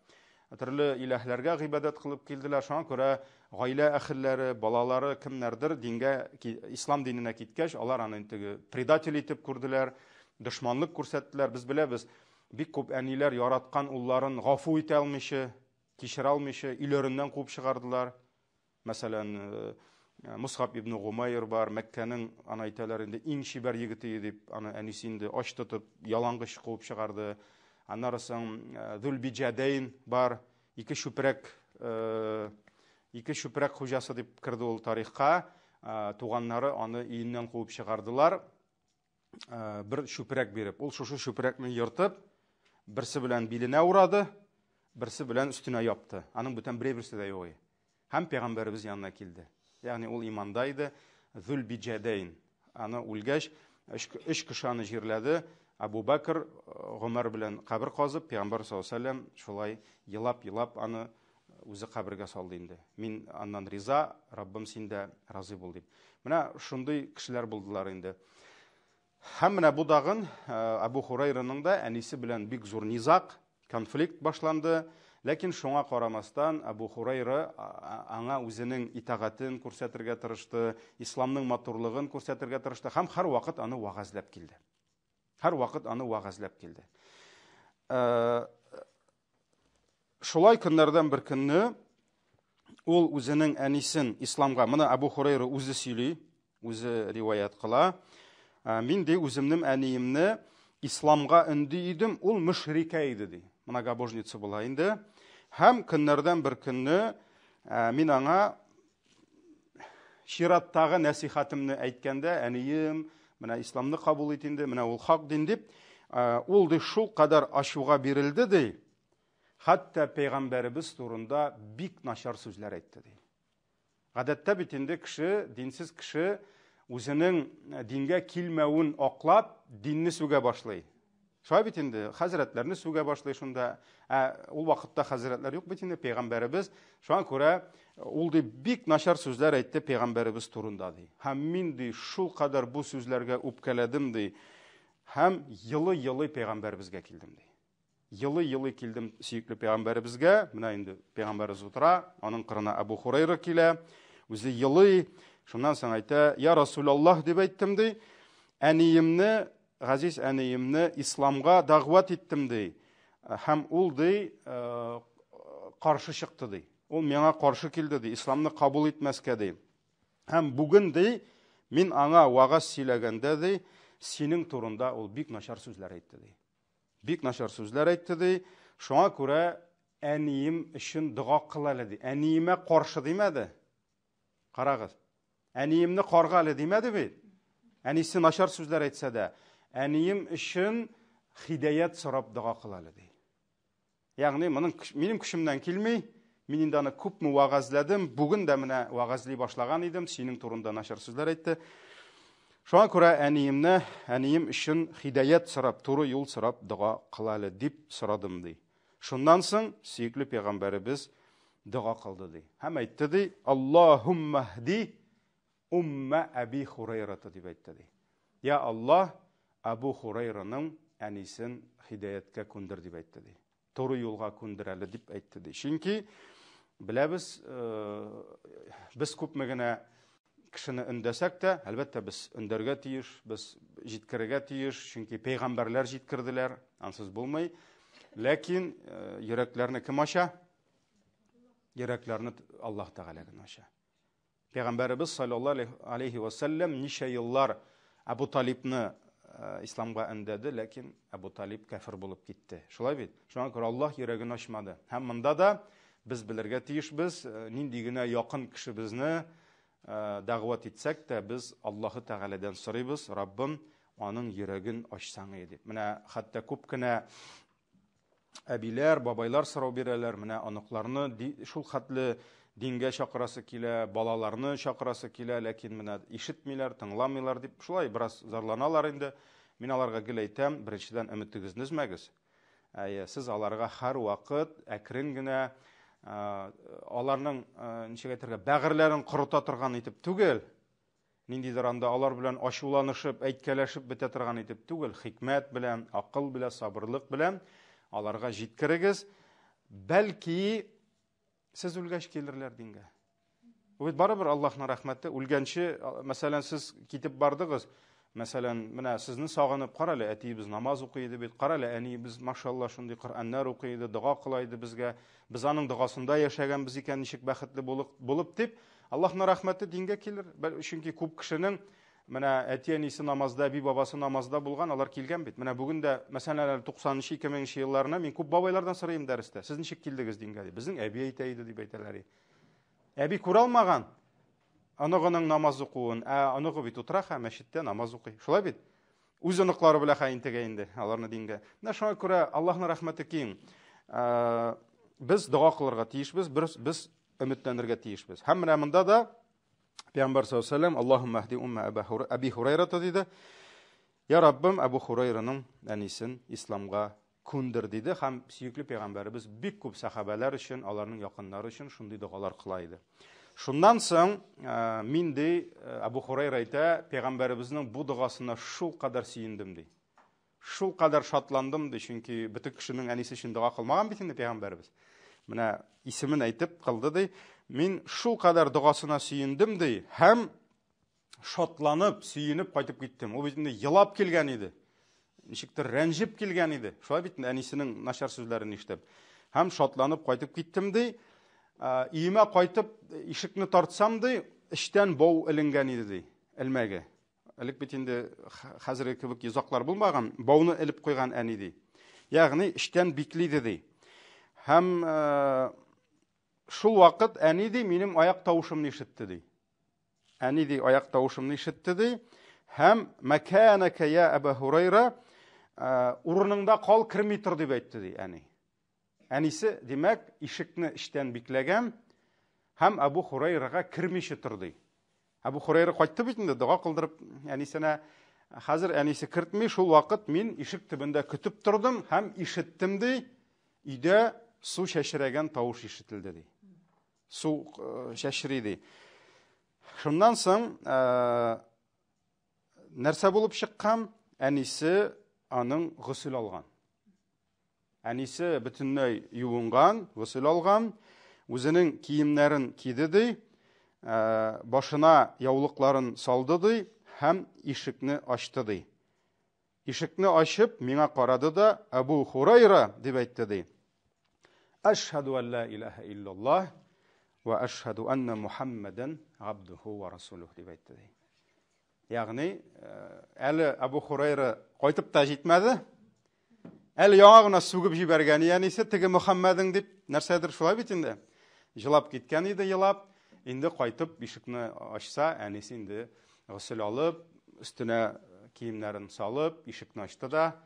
Төрле иләһләргә гыйбадәт кылып килделәр. Шуңа күрә гаилә әхилләре, балалары кемнәрдер дингә, ислам диненә киткәч, алар аны инде предатель итеп күрделәр, дошманлык күрсәттеләр. Без беләбез, бик күп әниләр яраткан улларын гафу итә алмыйча, кичерә алмыйча, өйләреннән куып чыгардылар. Мәсәлән, Мусхаб ибн Гумайр бар, Мәккәнең аны әйтәләр инде иң чибәр егете дип, аны әнисе инде ач тотып, ялаңгыч куып чыгарды. Аннары соң Зүлбиҗәдәйн бар, ике чүпрәк хуҗасы дип кирде ул тарихка. Туганнары аны өеннән куып чыгардылар. Бер чүпрәк биреп, ул шушы чүпрәкне йыртып, берсе белән биленә урады, берсе белән үстенә япты. Аның бүтән берсе дә юк. Һәм пәйгамбәрбез янына килде. Ягъни ул иманда иде. Зүлбиҗәдәйн. Аны үлгәч, өч кеше аны җирләде. Абу Бәкр, Гомәр белән кабер казып, пәйгамбәр саллаллаһу алейһи ва саллям шулай елап аны үзе кабергә салды инде. Мин аннан риза, Раббым син дә разый бул дип. Менә шундый кешеләр булдылар инде. Һәм менә бу дагын Абу Хурайраның да әнисе белән бик зур низак, конфликт башланды. Ләкин шуңа карамастан Абу Хурайра аңа үзенең итагатын күрсәтергә тырышты, исламның матурлыгын күрсәтергә тырышты һәм һәр вакыт аны вагазлап килде. Шулай көннәрдән бер көнне ул үзенең әнисен исламга, моны Абу Хурайра үзе сөйли, үзе риваят кыла. Мин ди үземнең әниемне исламга өнди идем, ул мушрика иде ди. Многобожница була инде. Һәм көннәрдән бер көнне мин аңа шираттагы насихатымны әйткәндә, әнием, менә исламны кабул ит инде, менә ул хак дин дип, ул ди шул кадәр ачуга бирелде ди. Хәтта пәйгамбәрбез турында бик начар сүзләр әйтте ди. Гадәттә бит инде кеше, динсез кеше үзенең дингә килмәвен аклап, динне сүгә башлый. Шулай бит инде хәзрәтләрне сүгә башлый шунда. Ул вакытта хәзрәтләр юк бит инде, пәйгамбәрбез. Шуңа күрә ул ди бик начар сүзләр әйтте пәйгамбәрбез турында ди. Һәм мин ди шул кадәр бу сүзләргә үпкәләдем ди. Һәм елый пәйгамбәрбезгә килдем ди. Елый килдем сөйкле пәйгамбәрбезгә. Менә инде пәйгамбәрбез утыра, аның кырына Абу Хурайра килә. Үзе елый, шуннан соң әйтә: "Я Расулаллаһ" дип әйттем ди. Әниемне, газиз әниемне исламга дәгъват иттем ди. Һәм ул ди каршы чыкты ди. Ул миңа каршы килде ди, исламны кабул итмәскә ди. Һәм бүген ди мин аңа вагаз сөйләгәндә ди, синең турында ул бик начар сүзләр әйтте ди. Бик начар сүзләр әйтте ди. Шуңа күрә әнием өчен дуга кыл әле ди. Әниемә каршы димәде. Карагыз. Әниемне карга әле димәде бит. Әнисе начар сүзләр әйтсә дә, әнием өчен хидаят сорап дуга кыл әле ди. Ягъни минем көчемнән килми, мин инде аны күпме вагазладым, бүген дә менә вагазлый башлаган идем, синең турында начар сүзләр әйтте. Шуңа күрә әнием өчен хидаят сорап, туры юл сорап дуга кыл әле дип сорадым ди. Шуннан соң сөйкле пәйгамбәрбез дуга кылды ди. Һәм әйтте ди: "Аллаһумма хди умма Аби Хурайрата" дип әйтте ди. Я Аллаһ, Абу Хурайраның әнисен хидаятка күндер дип әйтте ди. Туры юлга күндер әле дип әйтте ди. Чөнки беләбез, без күпме генә кешене өндәсәк тә, әлбәттә без өндәргә тиеш, без җиткерергә тиеш, чөнки пәйгамбәрләр җиткерделәр, ансыз булмый. Ләкин йөрәкләрне кем ача? Йөрәкләрне Аллаһ Тәгалә генә ача. Пәйгамбәрбез саллаллаһу алейһи ва саллям ничә еллар Абу Талибны исламга өндәде, ләкин Абу Талиб кафир булып китте. Шулай бит. Шуңа күрә Аллаһ йөрәген ачмады. Һәм монда да без белергә тиешбез, нинди генә якын кешебезне дәгъват итсәк тә, без Аллаһ Тәгаләдән сорыйбыз: "Раббым, аның йөрәген ачсаң иде." Менә хәтта күп кенә әбиләр, бабайлар сорау бирәләр, менә аныкларны шул хәтле дингә чакырасы килә, балаларны чакырасы килә, ләкин менә ишетмиләр, тыңламыйлар дип шулай бераз зарланалар инде. Мин аларга гел әйтәм, беренчедән өметегезне өзмәгез. Сез аларга һәр вакыт әкрен генә аларның ничек әйтергә, бәгырьләрен корыта торган итеп түгел, ниндидер анда алар белән ачуланышып, әйткәләшеп бетә торган итеп түгел, хикмәт белән, акыл белән, сабырлык белән аларга җиткерегез. Бәлки сез үлгәч килерләр дингә. Бу барыбер Аллаһның рәхмәте. Үлгәнче, мәсәлән, сез китеп бардыгыз, мәсәлән, менә сезне сагынып карале, әтиебез намаз укый иде бит, карале, әниебез машалла шундый Коръәннәр укый иде, дуга кылай иде безгә. Без аның дугасында яшәгәнбез икән, ничек бәхетле булып дип, Аллаһның рәхмәте дингә килер. Чөнки күп кешенең менә әти-әнисе намазда, әби бабасы намазда булган, алар килгән бит. Менә бүген дә мәсәлән 90-2000 елларына мин күп бабайлардан сорыйм дәрестә. Сез ничек килдегез дингә дип. Безнең әби әйтә иде дип әйтәләр. Әби күрә алмаган. Аныгының намаз укуын, аныгы бит утыра һәм мәчеттә намаз укый. Шулай бит. Үз аныклары белән хәинтегә инде аларны дингә. Менә шуңа күрә Аллаһның рәхмәте киң. Без дуа кылырга тиешбез, без өметләнергә тиешбез. Һәм менә монда да Пәйгамбәр саллаллаһу алейһи ва саллям Аллаһумма ахди умма Аби Хурайра диде. Я Раббым, Абу Хурайраның әнисен исламга күндер диде һәм сөекле пәйгамбәрбез бик күп сахабалар өчен, аларның якыннары өчен шундый дуалар кыла иде. Шуннан соң мин ди Абу Хурайра әйтә, пәйгамбәребезнең бу дуасына шул кадәр сөендем ди. Шул кадәр шатландым ди, чөнки бөтен кешенең әнисе өчен дуа кылмаган бит инде пәйгамбәрбез. Менә исемен әйтеп кылды ди. Мин шул кадәр дуасына сөендем ди, һәм шатланып, сөенеп кайтып киттем. Ул бит инде елап килгән иде. Ничектер рәнҗеп килгән иде. Шулай бит әнисенең начар сүзләрен ишетеп. Һәм шатланып кайтып киттем ди. Иемә кайтып ишекне тартсам ди, эчтән бау эленгән иде ди, элмәгә. Элек бит инде хәзерге кебек йозаклар булмаган, бауны элеп куйган әни ди. Ягъни эчтән биклиде ди. Һәм шул вакыт әни ди минем аяк тавышымны ишетте ди. Әни ди аяк тавышымны ишетте ди. Һәм маканака я Абу Хурайра, урыныңда кал, кирми тор дип әйтте ди әни. Әнисе димәк ишекне эчтән бикләгән һәм Абу Хурайрага кирмичә торды. Абу Хурайра кайтты бит инде дуа кылдырып, әнисенә хәзер әнисе кертми, шул вакыт мин ишек төбендә көтеп тордым һәм ишеттем ди, өйдә су шәшрәгән тавыш ишетелде ди. Су шәшри ди. Шуннан соң нәрсә булып чыккан? Әнисе аның гысыл алган. Әнисе бөтенләй юынган, гысыл алган, үзенең киемнәрен киде ди, башына яулыкларын салды ди һәм ишекне ачты ди. Ишекне ачып миңа карады да, Абу Хурайра дип әйтте ди. Ашһаду ан ла илаха иллаллаһ ва ашһаду анна Мухаммадан абдуху ва расулуһ дип әйтте ди. Ягъни әле Абу Хурайра кайтып та җитмәде. Әле яңа гына сүгеп җибәргән, янисә теге Мөхәммәдең дип нәрсәдер шулай бит инде. Җылап киткән иде, елап. Инде кайтып ишекне ачса, әнисе инде гысыл алып, өстенә киемнәрен салып, ишекне ачты да,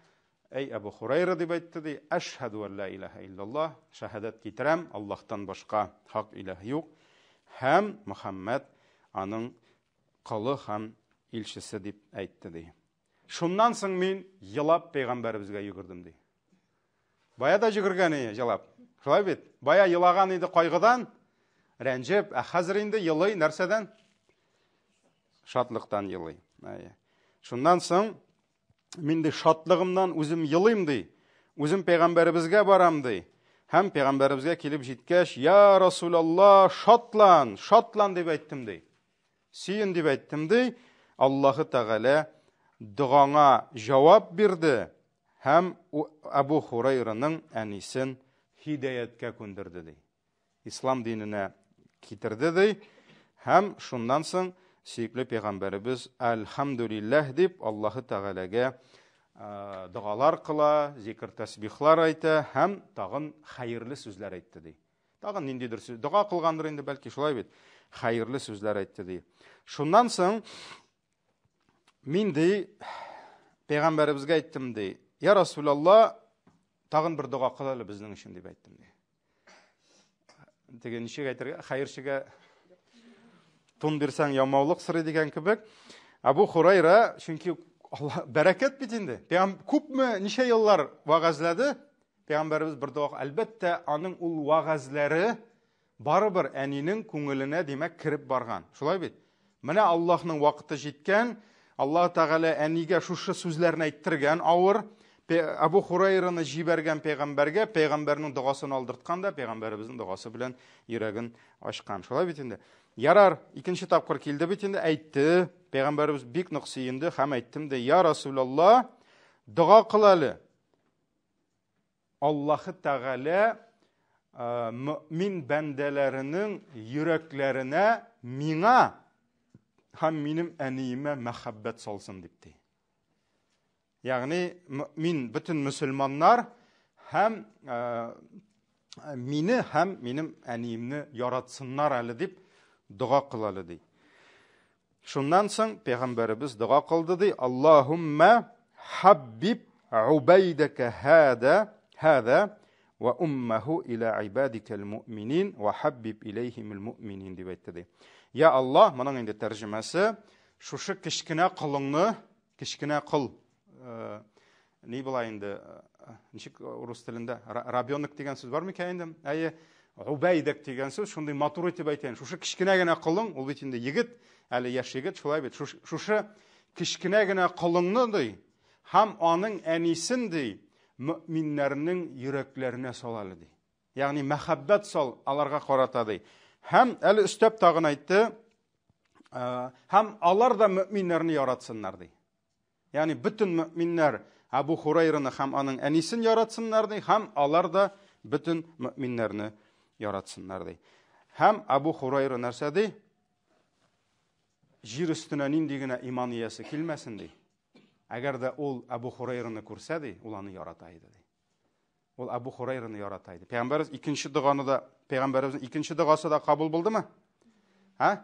"Эй Абу Хурайра" дип әйтте ди, "Ашһаду ан ла илаха иллаллаһ", шаһадат китерәм, Аллаһтан башка хак илаһ юк, һәм Мөхәммәд аның кулы һәм илчесе дип әйтте ди. Шуннан соң мин елап пәйгамбәребезгә йөгердем ди. Бая да йөгергән иде, елап. Шулай бит. Бая елаган иде кайгыдан, рәнҗеп, хәзер инде елый нәрсәдән? Шатлыктан елый. Шуннан соң мин ди шатлыгымнан үзем елыйм ди. Үзем пәйгамбәребезгә барам ди. Һәм пәйгамбәребезгә килеп җиткәч, "Я Расулаллаһ, шатлан, шатлан" дип әйттем ди. Сөен дип әйттем ди. Аллаһы Тәгалә дугаңа җавап бирде һәм Абу Хурайраның әнисен һидаяткә күндерде ди. Ислам диненә китерде ди. Һәм шуннан соң сөекле пәйгамбәребез "Әлхәмдүлиллаһ" дип Аллаһы Тәгаләгә дуалар кыла, зикр тәсбихлар әйтә һәм тагын хәерле сүзләр әйтте ди. Тагын ниндидер сүз, дуа кылгандыр инде бәлки, шулай бит. Хәерле сүзләр әйтте ди. Шуннан соң мин ди пәйгамбәребезгә әйттем ди, "Я Расулаллаһ, тагын бер дуа кыл әле безнең өчен" дип әйттем ди. Теге ничек әйтергә, хәерчегә тун бирсәң ямаулык сырый дигән кебек, Абу Хурайра, чөнки бәрәкәт бит инде. Күпме ничә еллар вагазлады, пәйгамбәребез бер дуа, әлбәттә аның ул вагазлары барыбер әнинең күңеленә димәк кирип барган. Шулай бит. Менә Аллаһның вакыты җиткән, Аллаһ Тәгалә әнигә шушы сүзләрне әйттергән, авыр Абу Хурайраны җибәргән пәйгамбәргә, пәйгамбәрнең дуасын алдырткан да, пәйгамбәребезнең дуасы белән йөрәген ачкан. Шулай бит инде. Ярар, икенче тапкыр килде бит инде, әйтте, пәйгамбәребез бик нык сөенде һәм әйттем дә, "Я Расулаллаһ, дуа кыл әле. Аллаһы Тәгалә мөмин бәндәләренең йөрәкләренә миңа һәм минем әниемә мәхәббәт салсын дип ди. Ягъни мин бөтен мөселманнар һәм мине һәм минем әниемне яратсыннар әле дип дуа кылалы ди. Шуннан соң пәйгамбәребез дуа кылды ди: Аллаһумма хаббиб убайдака хада ва уммаху иля ибадикал муъминин ва хаббиб илейхимул муъминин дип әйтте ди. Я Аллах, моның инде тәрҗемәсе, шушы кечкенә кылыңны, кечкенә кыл. Ни була инде, ничек урыс телендә рабёнок дигән сүз бармы икән инде? Әйе, убайдак дигән сүз, шундый матур итеп әйтән. Шушы кечкенә генә кылың, ул бит инде егет, әле яшь егет, шулай бит. Шушы кечкенә генә кылыңны ди, һәм аның әнисен ди, мөэминнәрнең йөрәкләренә салалы ди. Ягъни мәхәббәт сал, аларга карата ди. Һәм әле өстәп тагын әйтте, һәм алар да мөэминнәрне яратсыннар ди. Ягъни бөтен мөэминнәр Абу Хурайраны һәм аның әнисен яратсыннар ди, һәм алар да бөтен мөэминнәрне яратсыннар ди. Һәм Абу Хурайра нәрсә ди? Җир өстенә нинди генә иман иясе килмәсен ди. Әгәр дә ул Абу Хурайраны күрсә ди, ул аны ярата иде ди. Ул Абу Хурайраны ярата иде. Пәйгамбәрбез икенче дуганы да, пәйгамбәрбезнең икенче дугасы да кабул булдымы? Һә?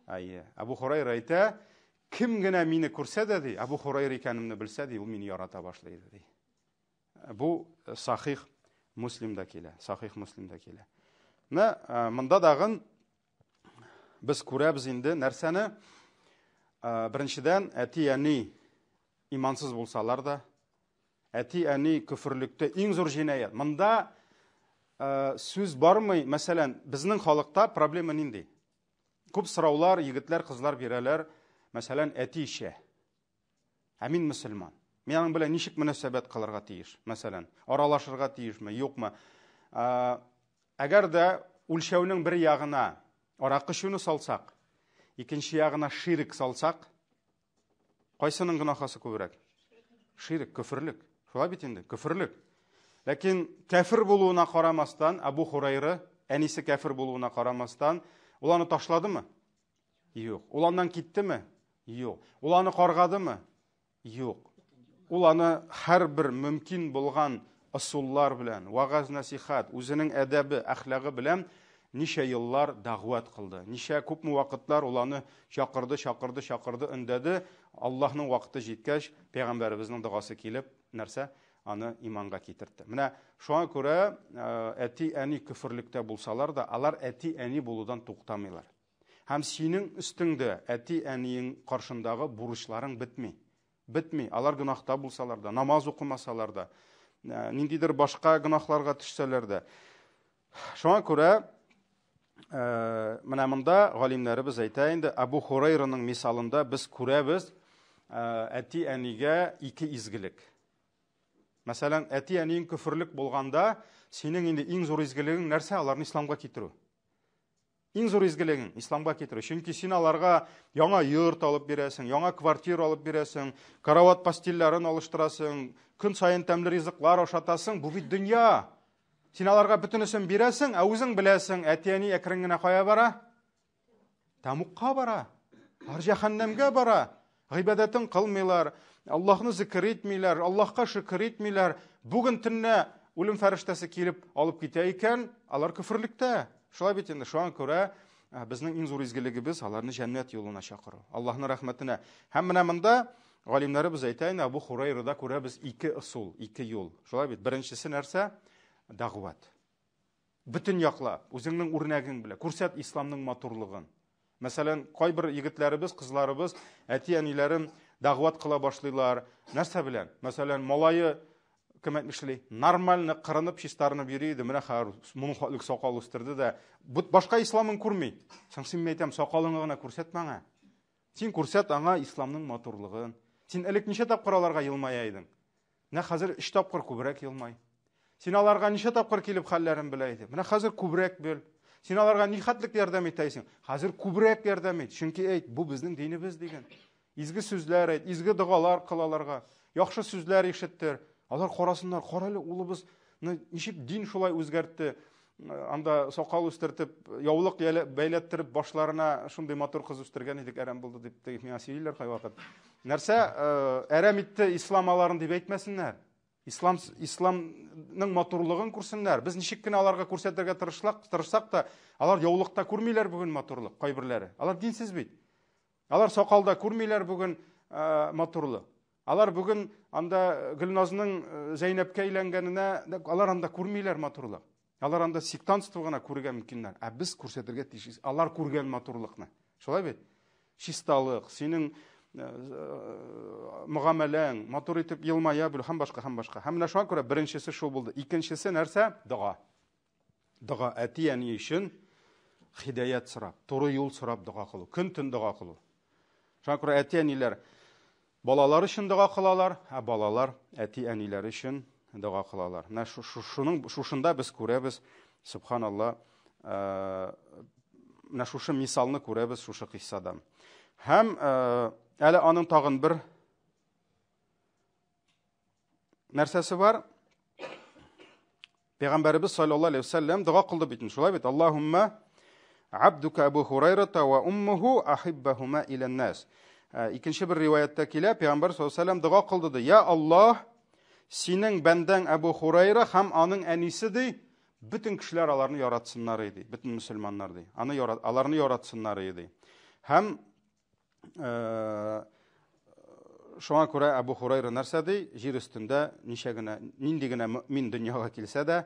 Әйе. Абу Хурайра әйтә, кем генә мине күрсә дә ди, Абу Хурайра икәнемне белсә ди, ул мине ярата башлый ди. Бу Сахих Муслимда килә, Сахих Муслимда килә. Монда дагын без күрәбез инде нәрсәне? Беренчедән, әти-әни имансыз булсалар да, әти-әни күфрлектә иң зур җинаят. Монда сүз бармый, мәсәлән, безнең халыкта проблема нинди? Күп сораулар, егетләр, кызлар бирәләр, мәсәлән, әти ишә. Ә мин мөселман. Мин аның белән ничек мөнәсәбәт кылырга тиеш? Мәсәлән, аралашырга тиешме, юкмы? Әгәр дә үлчәүнең бер ягына аракы шуны салсак, икенче ягына ширк салсак, кайсының гынахасы күбрәк? Ширк, күфрлек. Шулай бит инде, күфрлек. Ләкин кафир булуына карамастан, Абу Хурайра, әнисе кафир булуына карамастан, ул аны ташладымы? Юк. Ул аннан киттеме? Юк. Ул аны каргадымы? Юк. Ул аны һәрбер мөмкин булган ысуллар белән, вагаз насихат, үзенең әдәбе, әхлагы белән ничә еллар дәгъват кылды. Ничә күпме вакытлар ул аны чакырды, өндәде. Аллаһның вакыты җиткәч, пәйгамбәребезнең дугасы килеп, нәрсә? Аны иманга китерде. Менә шуңа күрә әти-әни күфрлектә булсалар да, алар әти-әни булудан туктамыйлар. Һәм синең өстеңдә әти-әниең каршындагы бурычларың бетми. Алар гынахта булсалар да, намаз укымасалар да, ниндидер башка гынахларга төшсәләр дә. Шуңа күрә менә монда галимнәребез әйтә инде, Абу Хурайраның мисалында без күрәбез әти-әнигә ике изгелек. Мәсәлән, әти-әниең күфрлек булганда, синең инде иң зур изгелегең нәрсә? Аларны исламга китерү. Иң зур изгелегең исламга китерү. Чөнки син аларга яңа йорт алып бирәсең, яңа квартира алып бирәсең, карават постельләрен алыштырасың, көн саен тәмле ризыклар ашатасың. Бу бит дөнья. Син аларга бөтенесен бирәсең, ә үзең беләсең, әти-әни әкрен генә кая бара? Тамукка бара. Җәһәннәмгә бара. Гыйбадәтен кылмыйлар, Аллаһны зикр итмиләр, Аллаһка шөкр итмиләр. Бүген төнне үлем фәрештәсе килеп алып китә икән, алар күфрлектә. Шулай бит инде. Шуңа күрә безнең иң зур изгелегебез аларны җәннәт юлына чакыру. Аллаһның рәхмәтенә. Һәм менә монда галимнәребез әйтә инде, Абу Хурайрада күрәбез ике ысул, ике юл. Шулай бит. Беренчесе нәрсә? Дәгъват. Бүтән яклап, үзеңнең үрнәгең белән күрсәт исламның матурлыгын. Мәсәлән, кайбер егетләребез, кызларыбыз әти-әниләрен дәгъват кыла башлыйлар. Нәрсә белән? Мәсәлән, малайы кем әйтмешли, нормально кырынып, чистарынып йөри иде. Менә хәзер моның хатлык сакал үстерде дә, башка исламын күрми. Син әйтәм, сакалыңны гына күрсәтмә аңа. Син күрсәт аңа исламның матурлыгын. Син элек ничә тапкыр аларга елмая идең? Менә хәзер 3 тапкыр күбрәк елмай. Син аларга ничә тапкыр килеп хәлләрен белә иде? Менә хәзер күбрәк бел. Син аларга ни хәтлек ярдәм итәсең? Хәзер күбрәк ярдәм ит. Чөнки әйт, бу безнең динебез дигән. Изге сүзләр әйт, изге дугалар кыл аларга. Яхшы сүзләр ишеттер. Алар карасыннар, каралы улыбыз ничек дин шулай үзгәртте. анда сакал үстертеп, яулык бәйләттереп, башларына шундый матур кыз үстергән идек, әрәм булды дип миңа сөйлиләр кайвакыт. Нәрсә, әрәм итте ислам аларын дип әйтмәсеннәр. Исламның матурлыгын күрсеннәр. Без ничек кенә аларга күрсәтергә тырышсак та, алар яулыкта күрмиләр бүген матурлык, кайберләре. Алар динсез бит. Алар сакалда күрмиләр бүген матурлык. Алар бүген анда Гөлназның Зәйнәпкә әйләнгәненә, алар анда күрмиләр матурлык. Алар анда сектантство гына күргән мөмкиннәр. Ә без күрсәтергә тиеш. Алар күргән матурлыкны. Шулай бит? Чисталык, синең мөгамәләң, матур итеп елмая белү һәм башка. Һәм менә шуңа күрә беренчесе шул булды. Икенчесе нәрсә? Дуа. Дуа әти-әни өчен хидаят сорап, туры юл сорап дуа кылу, көн-төн дуа кылу. Шуңа күрә әти-әниләр балалар өчен дуа кылалар, ә балалар әти-әниләр өчен дуа кылалар. Менә шушында без күрәбез, субханалла, менә шушы мисалны күрәбез шушы кыйссада. Һәм әле аның тагын бер нәрсәсе бар. Пәйгамбәрбез саллаллаһу алейхи ва саллям дуа кылды бит. Шулай бит. Аллаһумма абдука Абу Хурайрата ва уммуху ахиббахума илан нас. Икенче бер риваятта килә, Пәйгамбәр саллаллаһу алейхи ва саллям дуа кылды. Я Аллаһ, синең бәндәң Абу Хурайра һәм аның әнисе ди, bütün кешеләр аларны яратсыннар иде, bütün мөселманнар ди. Аларны яратсыннар иде. Һәм шуңа күрә Абу Хурайра нәрсә ди? Җир өстендә нинди генә мөмин дөньяга килсә дә,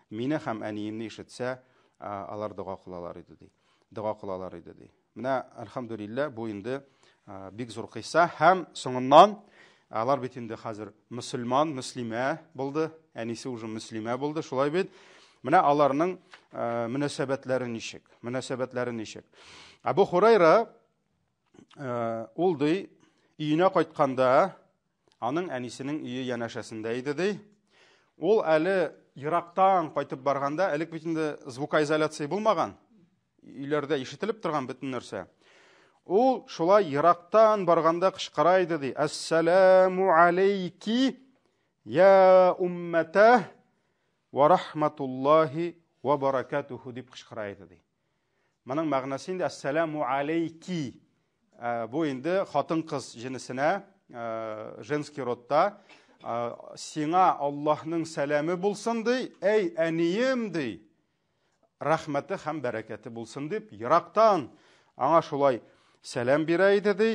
мине һәм әниемне ишетсә, алар дуа кылалар иде ди. Дуа кылалар иде ди. Менә әлхәмдүлилләh, бу инде бик зур кыйса һәм соңыннан алар бит инде хәзер мөслимә булды, әнисе уже мөслимә булды, шулай бит. Менә аларның мөнәсәбәтләре ничек? Абу Хурайра ул ди, өенә кайтканда, аның әнисенең өе янәшәсендә иде ди. Ул әле ерактан кайтып барганда, элек бит инде звукоизоляция булмаган. Өйләрдә ишетелеп торган бөтен нәрсә. Ул шулай ерактан барганда кычкыра иде ди. Ассаламу алейки я уммата ва рахматуллахи ва баракатуху дип кычкыра иде ди. Моның мәгънәсе инде ассаламу алейки. Бу инде хатын-кыз җинесенә, женский родта, сиңа Аллаһның сәламе булсын ди, әй әнием ди. Рәхмәте һәм бәрәкәте булсын дип, ерактан аңа шулай сәлам бирә иде ди.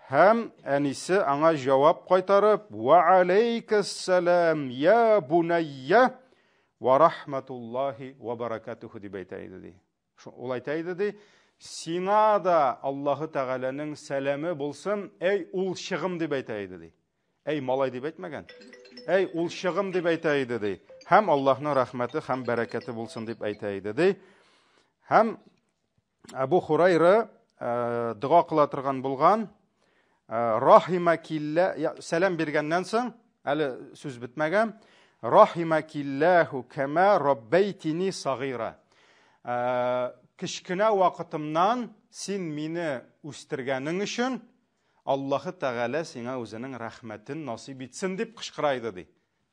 Һәм әнисе аңа җавап кайтарып, ва алейкассалам я бунайя ва рахматуллахи ва баракатуху дип әйтә иде ди. Ул әйтә иде ди, сиңа да Аллаһы Тәгаләнең сәламе булсын, әй ул чыгым дип әйтә иде ди. Әй малай дип әйтмәгән. Әй ул чыгым дип әйтә иде ди. Һәм Аллаһның рәхмәте һәм бәрәкәте булсын дип әйтә иде ди. Һәм Абу Хурайра дуа кыла торган булган, рахимакилла, сәлам биргәннән соң, әле сүз бетмәгән, рахимакиллаху кама раббайтини сагыра. Кичкенә вакытымнан син мине үстергәнең өчен Аллаһы Тәгалә сиңа үзенең рәхмәтен насыйп итсен дип кычкыра иде ди.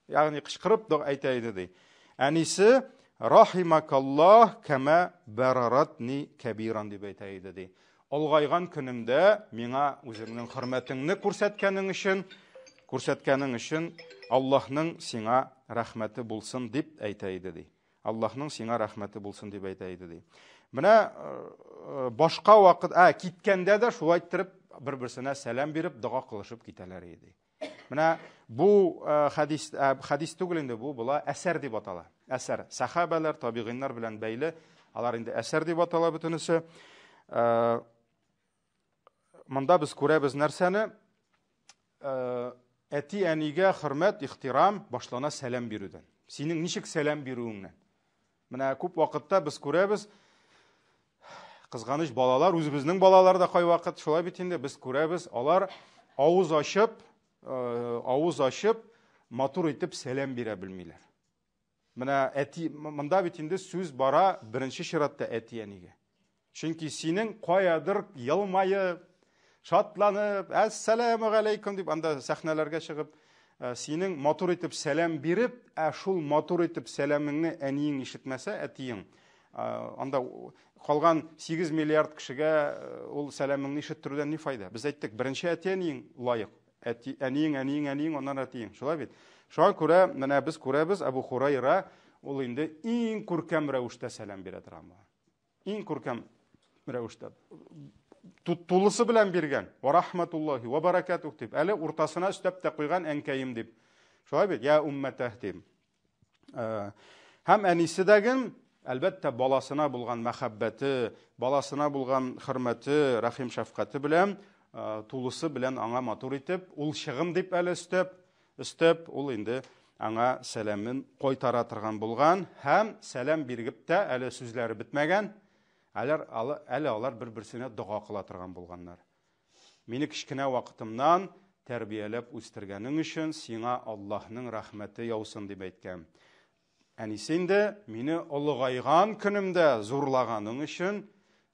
Ягъни кычкырып да әйтә иде ди. Әнисе рахимакаллаһ кама бараратни кабиран дип әйтә иде ди. Олгайган көнемдә миңа үзеңнең хөрмәтеңне күрсәткәнең өчен Аллаһның сиңа рәхмәте булсын дип әйтә иде ди. Аллаһның сиңа рәхмәте булсын дип әйтә иде ди. Менә башка вакыт, киткәндә дә шулай итеп бер-берсенә сәлам биреп, дуа кылышып китәләр иде. Менә бу хадис түгел инде, бу була әсәр дип атала. Әсәр. Сахабалар, табигиннар белән бәйле, алар инде әсәр дип атала бөтенесе. Монда без күрәбез нәрсәне? Әти-әнигә хөрмәт, ихтирам башлана сәлам бирүдән. Синең ничек сәлам бирүеңнән? Менә күп вакытта без күрәбез, кызганыч балалар, үзебезнең балалар да кай вакыт шулай бит инде, без күрәбез, алар авыз ачып, матур итеп сәлам бирә белмиләр. Менә монда бит инде сүз бара беренче чиратта әти-әнигә. Чөнки синең каядыр елмайып, шатланып, ассаламу алейкум дип анда сәхнәләргә чыгып, синең матур итеп сәлам биреп, шул матур итеп сәламыңны әниең ишетмәсә, әтиең, анда калган 8 миллиард кешегә ул сәламыңны ишеттерүдән ни файда? Без әйттек, беренче әтиең лаек. Әниең, аннан әтиең. Шулай бит. Шуңа күрә, менә без күрәбез, Абу Хурайра ул инде иң күркәм рәвештә сәлам бирә торган. Иң күркәм рәвештә. Тулысы белән биргән. Ва рахматуллаһи ва баракатуһ дип. Әле уртасына өстәп тә куйган әнкәем дип. Шулай бит, я уммәтәһ дип. Һәм әнисе дәген, әлбәттә, баласына булган мәхәббәте, баласына булган хөрмәте, рәхим шәфкате белән, тулысы белән аңа матур итеп, ул чыгым дип әле өстәп, ул инде аңа сәламын кайтара торган булган, һәм сәлам биргәп тә әле сүзләре бетмәгән. Әле алар бер-берсенә дуга кыла торган булганнар. Мине кичкенә вакытымнан тәрбияләп үстергәнең өчен сиңа Аллаһның рәхмәте яусын дип әйткән. Әнисе инде мине олыгайган көнемдә зурлаганың өчен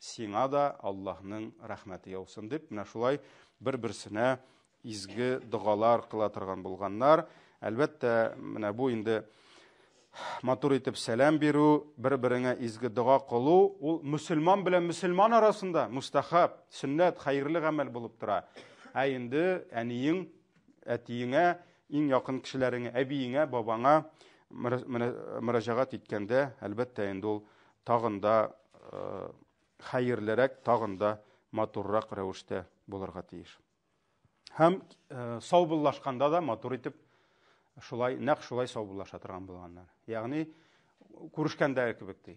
сиңа да Аллаһның рәхмәте яусын дип, менә шулай бер-берсенә изге дугалар кыла торган булганнар. Әлбәттә, менә бу инде матур итеп сәлам бирү, бер-береңә изге дуга кылу, ул мөселман белән мөселман арасында мустахаб, сөннәт, хәерле гамәл булып тора. Инде әниең, әтиеңә, иң якын кешеләреңә, әбиеңә, бабаңа мөрәҗәгать иткәндә, әлбәттә, инде ул тагын да хәерлерәк, тагын да матуррак рәвештә булырга тиеш. Һәм саубуллашканда да матур итеп нәкъ шулай саубуллаша торган булганнар. Ягъни күрешкәндәге кебек ди.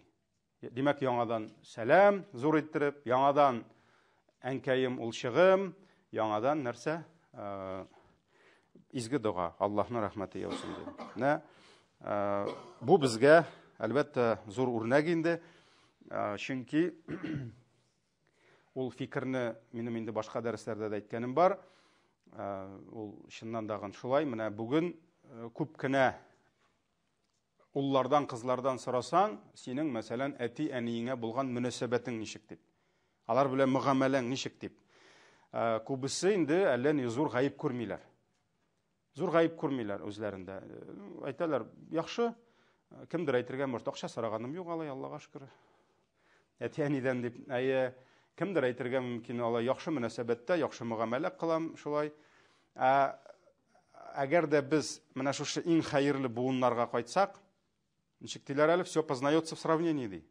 Димәк, яңадан сәлам зур иттереп, яңадан әнкәем ул чыгым, яңадан нәрсә? Изге дуга, Аллаһның рәхмәте яусын ди. Бу безгә әлбәттә зур үрнәк инде. Чөнки ул фикерне минем инде башка дәресләрдә дә әйткәнем бар. Ул чыннан да шулай. Менә бүген күп кенә уллардан, кызлардан сорасаң, синең, мәсәлән, әти-әниеңә булган мөнәсәбәтең ничек дип. Алар белән мөгамәләң ничек дип. Күбесе инде әллә ни зур гаип күрмиләр. Зур гаип күрмиләр үзләрендә. Әйтәләр, яхшы, кемдер әйтергә мөрт, акча сораганым юк, алай, Аллага шөкер. Әти-әнидән дип, кемдер әйтергә мөмкин, алай, яхшы мөнәсәбәттә, яхшы мөгамәлә кылам, шулай. Әгәр дә без менә шушы иң хәерле буыннарга кайтсак, ничек диләр әле, все познается в сравнении ди.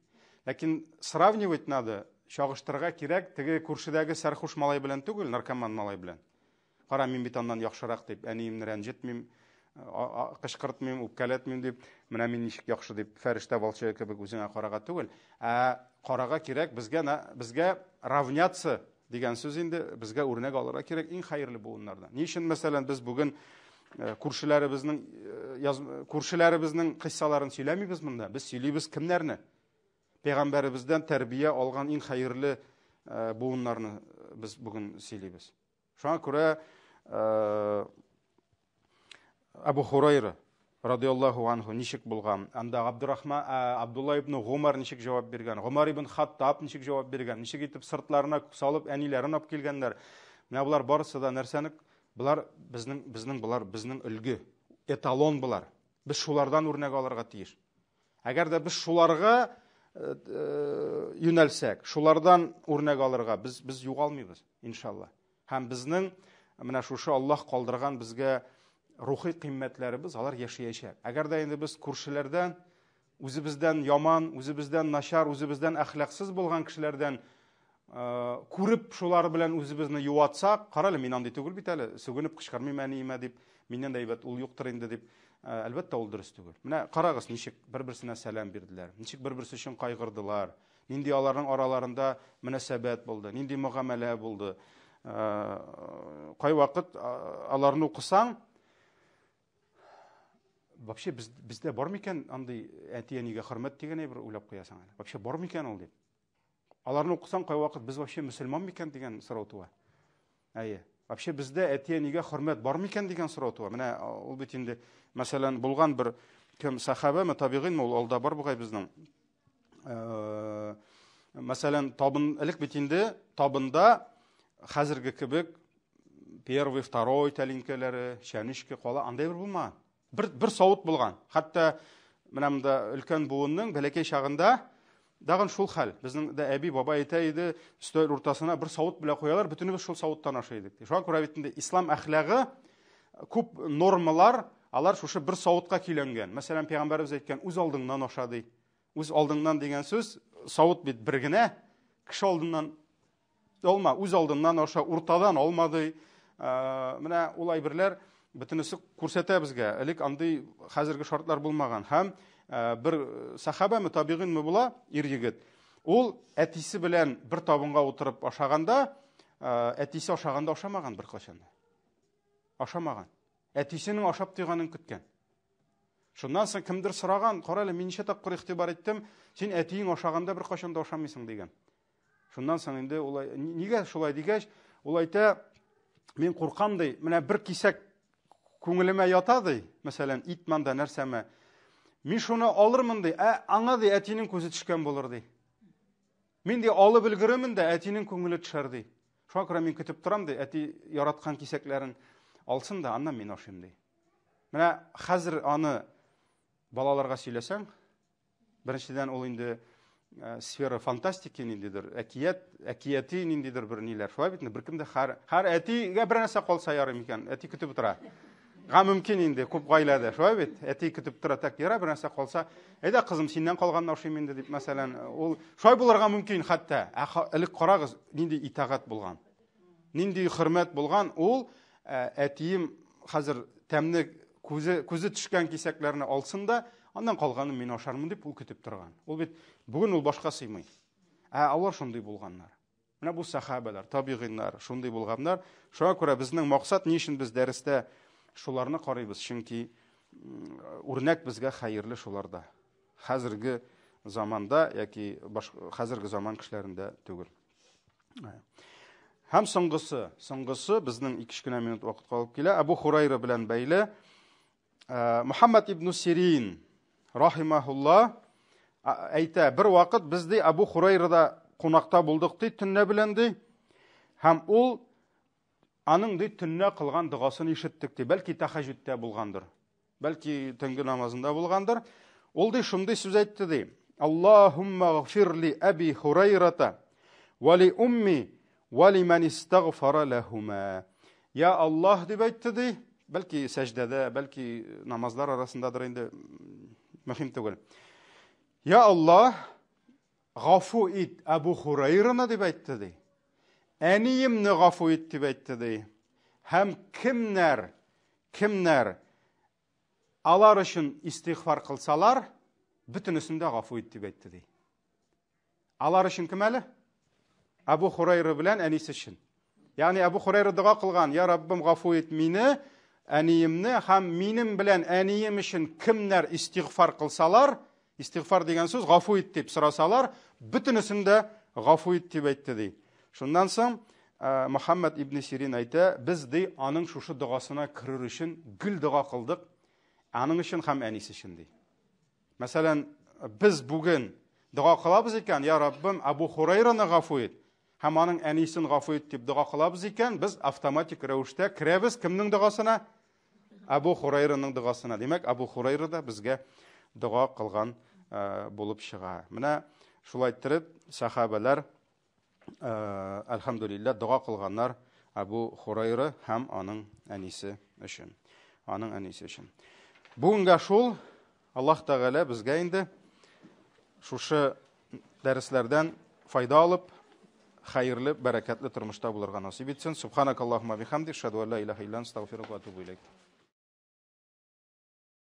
Ләкин сравнивать надо, чагыштырырга кирәк, теге күршедәге сәрхуш малай белән түгел, наркоман малай белән. Кара, мин бит аннан яхшырак дип, әниемне рәнҗетмим, кычкыртмыйм, үпкәләтмим дип, менә мин ничек яхшы дип, фәрештә балчыгы кебек үзеңә карага түгел. Карага кирәк, безгә равняться дигән сүз инде, безгә үрнәк алырга кирәк иң хәерле буыннардан. Ни өчен, мәсәлән, без бүген күршеләребезнең кыссаларын сөйләмибез монда. Без сөйлибез кемнәрне? Пәйгамбәребездән тәрбия алган иң хәерле буыннарны без бүген сөйлибез. Шуңа күрә Абу Хурайра радиллаһу анху ничек булган? Анда Абдулла ибн Гумар ничек җавап биргән? Гумар ибн Хаттаб ничек җавап биргән? Ничек итеп сыртларына салып әниләрен алып килгәннәр? Менә булар барысы да нәрсәне? Булар безнең үлге, эталон булар. Без шулардан үрнәк алырга тиеш. Әгәр дә без шуларга юнәлсәк, шулардан үрнәк алырга без югалмыйбыз, иншалла. Һәм безнең менә шушы Аллаһ калдырган безгә рухи кыйммәтләребез алар яшәячәк. Әгәр дә инде без күршеләрдән, үзебездән яман, үзебездән начар, үзебездән әхлаксыз булган кешеләрдән күреп шулар белән үзебезне юатсак, карале, мин андый түгел бит әле, сүгенеп кычкырмыйм әниемә дип, миннән дә әйбәт ул юктыр инде дип, әлбәттә ул дөрес түгел. Менә карагыз, ничек бер-берсенә сәлам бирделәр, ничек бер-берсе өчен кайгырдылар, нинди аларның араларында мөнәсәбәт булды, нинди мөгамәлә булды. Кай вакыт аларны укысаң, вообще бездә бар микән андый әти-әнигә хөрмәт дигән әйбер уйлап куясың әле. Вообще бар микән ул дип. Аларны укысаң, кай вакыт без вообще мөселман микән дигән сорау туа. Вообще бездә әти-әнигә хөрмәт бар микән дигән сорау туа. Менә ул бит инде, мәсәлән, булган бер кем сахабәме, табигыйнме, ул алда бар бугай безнең. Мәсәлән, табын элек бит инде табында хәзерге кебек первый, второй тәлинкәләре, чәнишке кала, андай бер булмаган. Бер савыт булган. Хәтта менә монда өлкән буынның бәләкәй чагында дагын шул хәл. Безнең дә әби, баба әйтә иде, өстәл уртасына бер савыт белән куялар, бөтенебез шул савыттан ашый идек. Шуңа күрә бит инде ислам әхлагы күп нормалар, алар шушы бер савытка киләнгән. Мәсәлән, пәйгамбәрбез әйткән, үз алдыңнан аша ди. Үз алдыңнан дигән сүз, савыт бит бер генә, кеше алдыннан алма, үз алдыннан аша, уртадан алмады. Менә ул әйберләр бөтенесе күрсәтә безгә. Элек андый хәзерге шартлар булмаган. Һәм бер сахабамы, табигынмы була, ир-егет. Ул әтисе белән бер табынга утырып ашаганда, әтисе ашаганда ашамаган бер кашан. Ашамаган. Әтисенең ашап тойганын көткән. Шуннан соң кемдер сораган, кара әле, мин ничә тапкыр игътибар иттем, син әтиең ашаганда бер кашан да ашамыйсың дигән. Шуннан соң инде улай, нигә шулай дигәч, ул әйтә, мин куркам ди, менә бер кисәк күңелемә ята ди, мәсәлән, ит манда нәрсәме. Мин шуны алырмын ди, аңа ди әтинең күзе төшкән булыр ди. Мин ди алып өлгеремен дә әтинең күңеле төшәр ди. Шуңа күрә мин көтеп торам ди, әти яраткан кисәкләрен алсын да, аннан мин ашыйм ди. Менә хәзер аны балаларга сөйләсәң, беренчедән ул инде сфера фантастики ниндидер, әкияти ниндидер бер ниләр. Шулай бит, беркем дә һәр әтигә бер нәрсә калса ярый микән, әти көтеп тора. Га мөмкин инде күп гаиләдә, шулай бит, әти көтеп тора, так яра бер нәрсә калса, әйдә кызым, синнән калганны ашыйм инде дип, мәсәлән, ул шулай булырга мөмкин хәтта. Элек карагыз, нинди итагать булган. Нинди хөрмәт булган, ул әтием хәзер тәмне күзе төшкән кисәкләрне алсын да, аннан калганын мин ашармын дип ул көтеп торган. Ул бит бүген ул башка сыймый. Алар шундый булганнар. Менә бу сахабалар, табигыннар, шундый булганнар. Шуңа күрә безнең максат ни өчен без дәрестә шуларны карыйбыз, чөнки үрнәк безгә хәерле шуларда. Хәзерге заманда яки хәзерге заман кешеләрендә түгел. Һәм соңгысы безнең 2 кенә минут вакыт калып килә. Абу Хурайра белән бәйле Мухаммад ибн Сирин рахимахулла әйтә, бер вакыт без ди Абу Хурайрада кунакта булдык ди, төнне белән ди. Һәм ул аның ди төнне кылган дугасын ишеттек ди. Бәлки тахаҗҗудтә булгандыр. Бәлки төнге намазында булгандыр. Ул ди шундый сүз әйтте ди. Аллаһумма гфир ли Аби Хурайрата ва ли умми ва ли ман истагфара лахума. Я Аллаһ дип әйтте ди. Бәлки сәҗдәдә, бәлки намазлар арасындадыр инде, мөһим түгел. Я Аллаһ, гафу ит Абу Хурайраны дип әйтте ди. Әниемне гафу ит дип әйтте ди. Һәм кемнәр алар өчен истигъфар кылсалар, бөтенесен дә гафу ит дип әйтте ди. Алар өчен кем әле? Абу Хурайра белән әнисе өчен. Ягъни Абу Хурайра дуга кылган, я Раббым, гафу ит мине, әниемне, һәм минем белән әнием өчен кемнәр истигъфар кылсалар, истигъфар дигән сүз гафу ит дип сорасалар, бөтенесен дә гафу ит дип әйтте ди. Шуннан соң Мухаммад ибн Сирин әйтә, без ди аның шушы дугасына кирер өчен гүл дуга кылдык, аның өчен һәм әнисе өчен ди. Мәсәлән, без бүген дуга кылабыз икән, я Раббым, Абу Хурайраны гафу ит, һәм аның әнисен гафу ит дип дуга кылабыз икән, без автоматик рәвештә кирәбез кемнең дугасына? Абу Хурайраның дугасына. Димәк, Абу Хурайра да безгә дуга кылган булып чыга. Менә шулай итеп сахабалар әлхәмдүлилләh дуга кылганнар Абу Хурайра һәм аның әнисе өчен. Бүгенгә шул Аллаһ Тәгалә безгә инде шушы дәресләрдән файда алып, хәерле, бәрәкәтле тормышта булырга насыйп итсен. Субханакаллаһумма бихамдик, шаһаду ан ла илаһа илля анта, астагфирука ва атубу илейк.